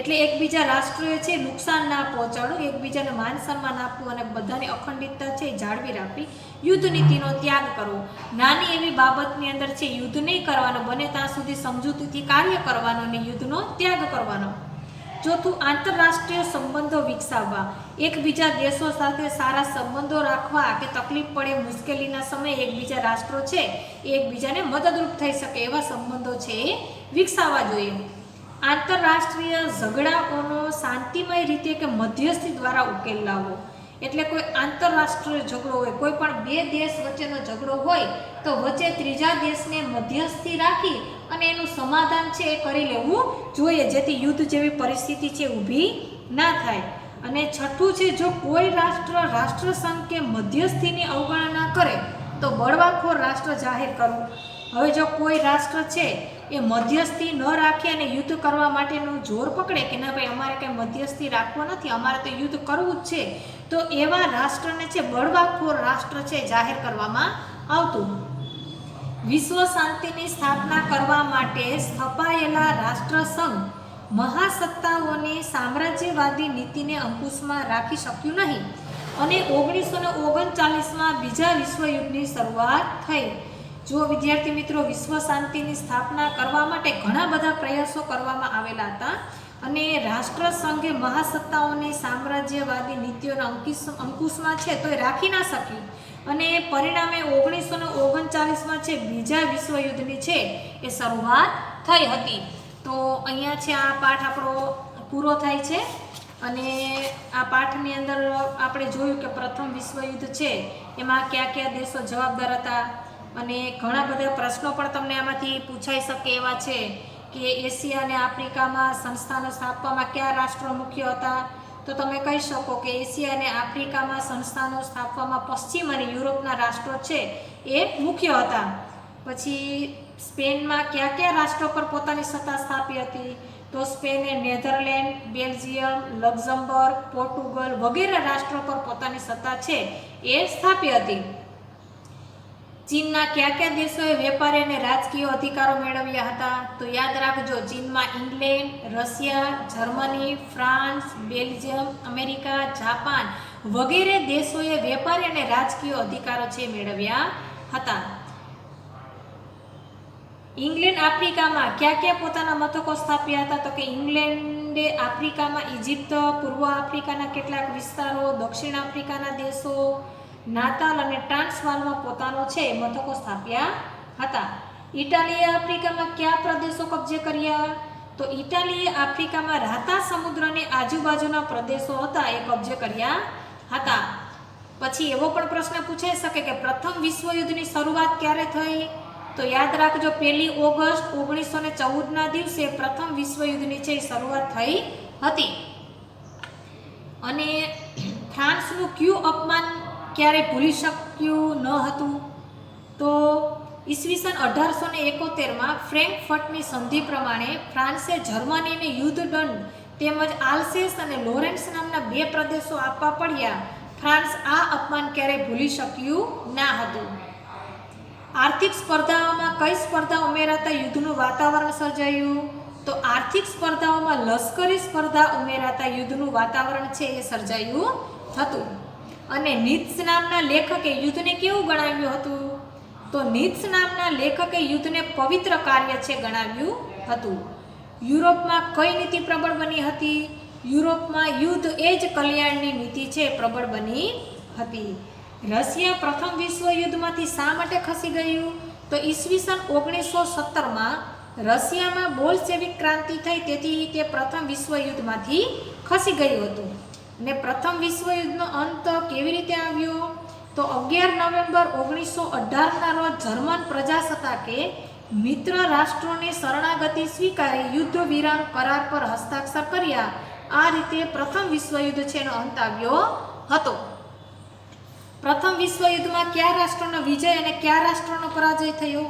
S1: એટલે એકબીજા રાષ્ટ્રોએ છે નુકસાન ના પહોંચાડવું, એકબીજાને માન સન્માન આપવું અને બધાની અખંડિતતા છે જાળવી રાખવી. યુદ્ધ નીતિનો ત્યાગ કરવો, નાની એવી બાબતની અંદર છે યુદ્ધ નહીં કરવાનો, બને ત્યાં સુધી સમજૂતીથી કાર્ય કરવાનો અને યુદ્ધનો ત્યાગ કરવાનો. ચોથું, આંતરરાષ્ટ્રીય સંબંધો વિકસાવવા, એકબીજા દેશો સાથે સારા સંબંધો રાખવા કે તકલીફ પડે મુશ્કેલીના સમયે એકબીજા રાષ્ટ્રો છે એ એકબીજાને મદદરૂપ થઈ શકે એવા સંબંધો છે એ વિકસાવવા જોઈએ. આંતરરાષ્ટ્રીય ઝઘડાઓનો શાંતિમય રીતે કે મધ્યસ્થી દ્વારા ઉકેલ લાવવો, એટલે કોઈ આંતરરાષ્ટ્રીય ઝઘડો હોય, કોઈ પણ બે દેશ વચ્ચેનો ઝઘડો હોય તો વચ્ચે ત્રીજા દેશને મધ્યસ્થી રાખી અને એનું સમાધાન છે એ કરી લેવું જોઈએ, જેથી યુદ્ધ જેવી પરિસ્થિતિ છે ઊભી ના થાય. અને છઠ્ઠું છે, જો કોઈ રાષ્ટ્ર રાષ્ટ્રસંઘ કે મધ્યસ્થીની અવગણના કરે તો બળવાખોર રાષ્ટ્ર જાહેર કરવું. હવે જો કોઈ રાષ્ટ્ર છે એ મધ્યસ્થી ન રાખે અને યુદ્ધ કરવા માટેનું જોર પકડે કે ના ભાઈ અમારે કંઈ મધ્યસ્થી રાખવો નથી, અમારે તો યુદ્ધ કરવું જ છે, તો એવા રાષ્ટ્રને છે બળવાખોર રાષ્ટ્ર છે જાહેર કરવામાં આવતું. વિશ્વ શાંતિની સ્થાપના કરવા માટે સ્થપાયેલા રાષ્ટ્રસંઘ મહાસત્તાઓની સામ્રાજ્યવાદી નીતિને અંકુશમાં રાખી શક્યું નહીં અને 1939માં બીજા વિશ્વયુદ્ધની શરૂઆત થઈ. જો વિદ્યાર્થી મિત્રો, વિશ્વ શાંતિની સ્થાપના કરવા માટે ઘણા બધા પ્રયાસો કરવામાં આવેલા હતા અને રાષ્ટ્રસંઘે મહાસત્તાઓની સામ્રાજ્યવાદી નીતિઓના અંકુશમાં છે તો એ રાખી ના શક્યું અને પરિણામે 1939માં છે બીજા વિશ્વયુદ્ધની છે એ શરૂઆત થઈ હતી. તો અહીંયા છે આ પાઠ આપણો પૂરો થાય છે અને આ પાઠની અંદર આપણે જોયું કે પ્રથમ વિશ્વયુદ્ધ છે એમાં કયા કયા દેશો જવાબદાર હતા અને ઘણા બધા પ્રશ્નો પણ તમને આમાંથી પૂછાઈ શકે એવા છે કે એશિયા અને આફ્રિકામાં સંસ્થાનો સ્થાપવામાં કયા રાષ્ટ્રો મુખ્ય હતા? તો તમે કહી શકો કે એશિયા અને આફ્રિકામાં સંસ્થાનો સ્થાપવામાં પશ્ચિમ અને યુરોપના રાષ્ટ્રો છે એ મુખ્ય હતા. પછી સ્પેનમાં કયા કયા રાષ્ટ્રો પર પોતાની સત્તા સ્થાપી હતી? તો સ્પેને નેધરલેન્ડ, બેલ્જિયમ, લક્ઝમબર્ગ, પોર્ટુગલ વગેરે રાષ્ટ્રો પર પોતાની સત્તા છે એ સ્થાપી હતી. ચીનના કયા કયા દેશોએ વેપારી અને રાજકીય અધિકારો મેળવ્યા હતા? તો યાદ રાખજો, ચીનમાં England, Russia, Germany, France, Belgium, America, Japan વગેરે દેશોએ વેપારી અને રાજકીય અધિકારો છે મેળવ્યા હતા. ઇંગ્લેન્ડ આફ્રિકામાં ક્યાં ક્યાં પોતાના મથકો સ્થાપ્યા હતા? તો કે ઇંગ્લેન્ડે આફ્રિકામાં ઇજિપ્ત, પૂર્વ આફ્રિકાના કેટલાક વિસ્તારો, દક્ષિણ આફ્રિકાના દેશો, નાતાલ અને ટ્રાન્સવાલમાં પોતાનો છે મથકો સ્થાપ્યા હતા. ઇટાલીએ આફ્રિકામાં કયા પ્રદેશો કબજે કર્યા? તો ઇટાલીએ આફ્રિકામાં રાતા સમુદ્રની આજુબાજુના પ્રદેશો હતા એ કબજે કર્યા હતા. પછી એવો પણ પ્રશ્ન પૂછાઈ શકે કે પ્રથમ વિશ્વયુદ્ધની શરૂઆત ક્યારે થઈ? તો યાદ રાખજો 1 ઓગસ્ટ 1914ના દિવસે પ્રથમ વિશ્વયુદ્ધની છે શરૂઆત થઈ હતી. અને ફ્રાન્સનું કયું અપમાન ક્યારે ભૂલી શક્યું ન હતું? તો ઈસવીસન 1871માં ફ્રેન્કફર્ટની સંધિ પ્રમાણે ફ્રાન્સે જર્મનીને યુદ્ધ દંડ તેમજ આલ્સેસ અને લોરેન્સ નામના 2 પ્રદેશો આપવા પડ્યા. ફ્રાન્સ આ અપમાન ક્યારેય ભૂલી શક્યું ના હતું. આર્થિક સ્પર્ધાઓમાં કઈ સ્પર્ધા ઉમેરાતા યુદ્ધનું વાતાવરણ સર્જાયું? તો આર્થિક સ્પર્ધાઓમાં લશ્કરી સ્પર્ધા ઉમેરાતા યુદ્ધનું વાતાવરણ છે એ સર્જાયું હતું. અને નીત્સ નામના લેખકે યુદ્ધને કેવું ગણાવ્યું હતું? તો નીત્સ નામના લેખકે યુદ્ધને પવિત્ર કાર્ય છે ગણાવ્યું હતું. યુરોપમાં કઈ નીતિ પ્રબળ બની હતી? યુરોપમાં યુદ્ધ એ જ કલ્યાણની નીતિ છે પ્રબળ બની હતી. રશિયા પ્રથમ વિશ્વયુદ્ધમાંથી શા માટે ખસી ગયું? તો ઈસવીસન 1917માં રશિયામાં બોલ્શેવિક ક્રાંતિ થઈ, તેથી તે પ્રથમ વિશ્વયુદ્ધમાંથી ખસી ગયું હતું. અને પ્રથમ વિશ્વયુદ્ધનો અંત કેવી રીતે આવ્યો? તો 11 નવેમ્બર 1918ના રોજ જર્મન પ્રજાસત્તાકે મિત્ર રાષ્ટ્રોની શરણાગતિ સ્વીકારી યુદ્ધ વિરામ કરાર પર હસ્તાક્ષર કર્યા. આ રીતે પ્રથમ વિશ્વયુદ્ધ છે એનો અંત આવ્યો હતો. પ્રથમ વિશ્વયુદ્ધમાં કયા રાષ્ટ્રનો વિજય અને કયા રાષ્ટ્રનો પરાજય થયો?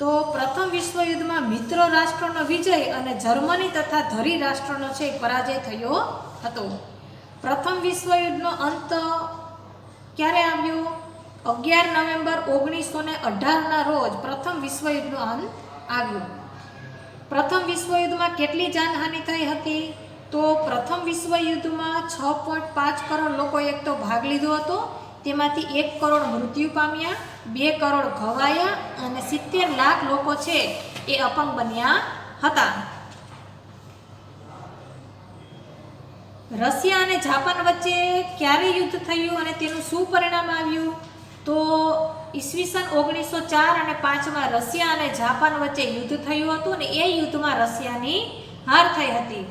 S1: તો પ્રથમ વિશ્વયુદ્ધમાં મિત્ર રાષ્ટ્રનો વિજય અને જર્મની તથા ધરી રાષ્ટ્રનો છે પરાજય થયો હતો. પ્રથમ વિશ્વયુદ્ધનો અંત ક્યારે આવ્યો? 11 નવેમ્બર 1918ના રોજ પ્રથમ વિશ્વયુદ્ધનો અંત આવ્યો. પ્રથમ વિશ્વયુદ્ધમાં કેટલી જાનહાનિ થઈ હતી? તો પ્રથમ વિશ્વયુદ્ધમાં 6.5 કરોડ લોકોએ એક તો ભાગ લીધો હતો. તેમાંથી 1 કરોડ મૃત્યુ પામ્યા, 2 કરોડ ઘવાયા અને 70 લાખ લોકો છે એ અપંગ બન્યા હતા. રશિયા અને જાપાન વચ્ચે ક્યારે યુદ્ધ થયું અને તેનું શું પરિણામ આવ્યું? તો ઈસવીસન 1904 અને 5માં રશિયા અને જાપાન વચ્ચે યુદ્ધ થયું હતું અને એ યુદ્ધમાં રશિયાની હાર થઈ હતી.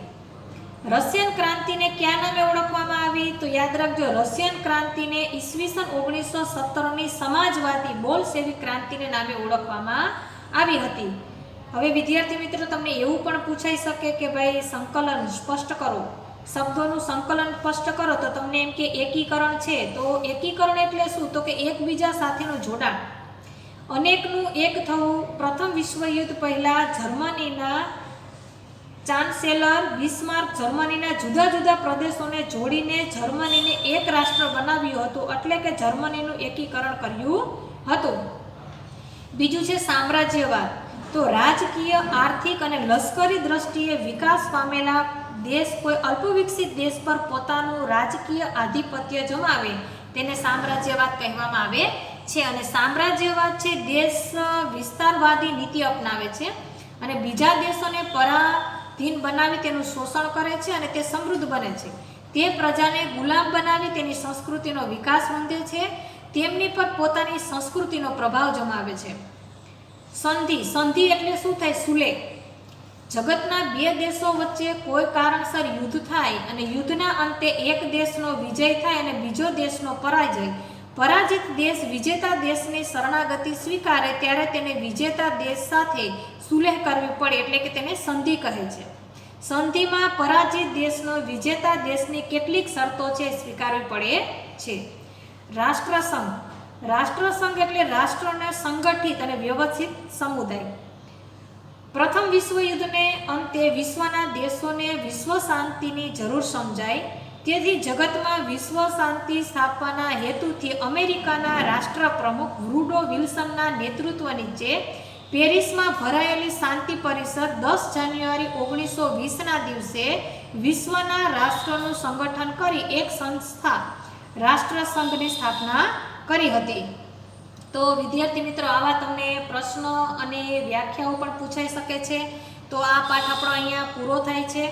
S1: રશિયન ક્રાંતિને કયા નામે ઓળખવામાં આવી? તો યાદ રાખજો, રશિયન ક્રાંતિને ઈસવીસન 1917ની સમાજવાદી બોલ્શેવિક ક્રાંતિને નામે ઓળખવામાં આવી હતી. હવે વિદ્યાર્થી મિત્રો, તમને એવું પણ પૂછાઈ શકે કે ભાઈ સંકલન સ્પષ્ટ કરો, શબ્દોનું સંકલન સ્પષ્ટ કરો, તો તમને એમ કે એકીકરણ છે. તો એકીકરણ એટલે શું? તો કે એકબીજા સાથેનું જોડાણ, અનેકનું એક થવું. પ્રથમ વિશ્વયુદ્ધ પહેલા જર્મનીના ચાન્સેલર બિસ્માર્ક જર્મનીના જુદા જુદા પ્રદેશોને જોડીને જર્મનીને એક રાષ્ટ્ર બનાવ્યું હતું, એટલે કે જર્મનીનું એકીકરણ કર્યું હતું. બીજું છે સામ્રાજ્યવાદ. તો રાજકીય, આર્થિક અને લશ્કરી દ્રષ્ટિએ વિકાસ પામેલા દેશ કોઈ અલ્પવિકસિત દેશ પર પોતાનું રાજકીય આધિપત્ય જમાવે તેને સામ્રાજ્યવાદ કહેવામાં આવે છે. અને સામ્રાજ્યવાદ છે દેશ વિસ્તારવાદી નીતિ અપનાવે છે અને બીજા દેશોને પરાધીન બનાવી તેનું શોષણ કરે છે અને તે સમૃદ્ધ બને છે. તે પ્રજાને ગુલામ બનાવી તેની સંસ્કૃતિનો વિકાસ નોંધે છે, તેમની પર પોતાની સંસ્કૃતિનો પ્રભાવ જમાવે છે. સંધિ એટલે શું થાય? સુલેહ. જગતના 2 દેશો વચ્ચે કોઈ કારણસર યુદ્ધ થાય અને યુદ્ધના અંતે એક દેશનો વિજય થાય અને બીજો દેશનો પરાજય. પરાજિત દેશ વિજેતા દેશની શરણાગતિ સ્વીકારે ત્યારે તેને વિજેતા દેશ સાથે સુલેહ કરવી પડે, એટલે કે તેને સંધિ કહે છે. સંધિમાં પરાજિત દેશનો વિજેતા દેશની કેટલીક શરતો છે સ્વીકારવી પડે છે. રાષ્ટ્રસંઘ. રાષ્ટ્રસંઘ એટલે રાષ્ટ્રોને સંગઠિત અને વ્યવસ્થિત સમુદાય. પ્રથમ વિશ્વયુદ્ધને અંતે વિશ્વના દેશોને વિશ્વ શાંતિની જરૂર સમજાય, તેથી જગતમાં વિશ્વ શાંતિ સ્થાપવાના હેતુથી અમેરિકાના રાષ્ટ્રપ્રમુખ વુડરો વિલ્સનના નેતૃત્વ નીચે પેરિસમાં ભરાયેલી શાંતિ પરિષદ 10 જાન્યુઆરી 1920ના દિવસે વિશ્વના રાષ્ટ્રોનું સંગઠન કરી એક સંસ્થા રાષ્ટ્રસંઘની સ્થાપના કરી હતી. તો વિદ્યાર્થી મિત્રો, આવા તમને પ્રશ્નો અને વ્યાખ્યાઓ પણ પૂછાઈ શકે છે. તો આ પાઠ આપણો અહીંયા પૂરો થાય છે.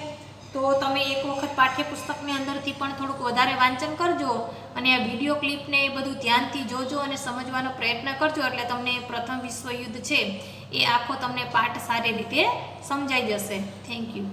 S1: તો તમે એક વખત પાઠ્યપુસ્તકની અંદરથી પણ થોડુંક વધારે વાંચન કરજો અને આ વિડીયો ક્લિપને એ બધું ધ્યાનથી જોજો અને સમજવાનો પ્રયત્ન કરજો, એટલે તમને પ્રથમ વિશ્વયુદ્ધ છે એ આખો તમને પાઠ સારી રીતે સમજાઈ જશે. Thank you.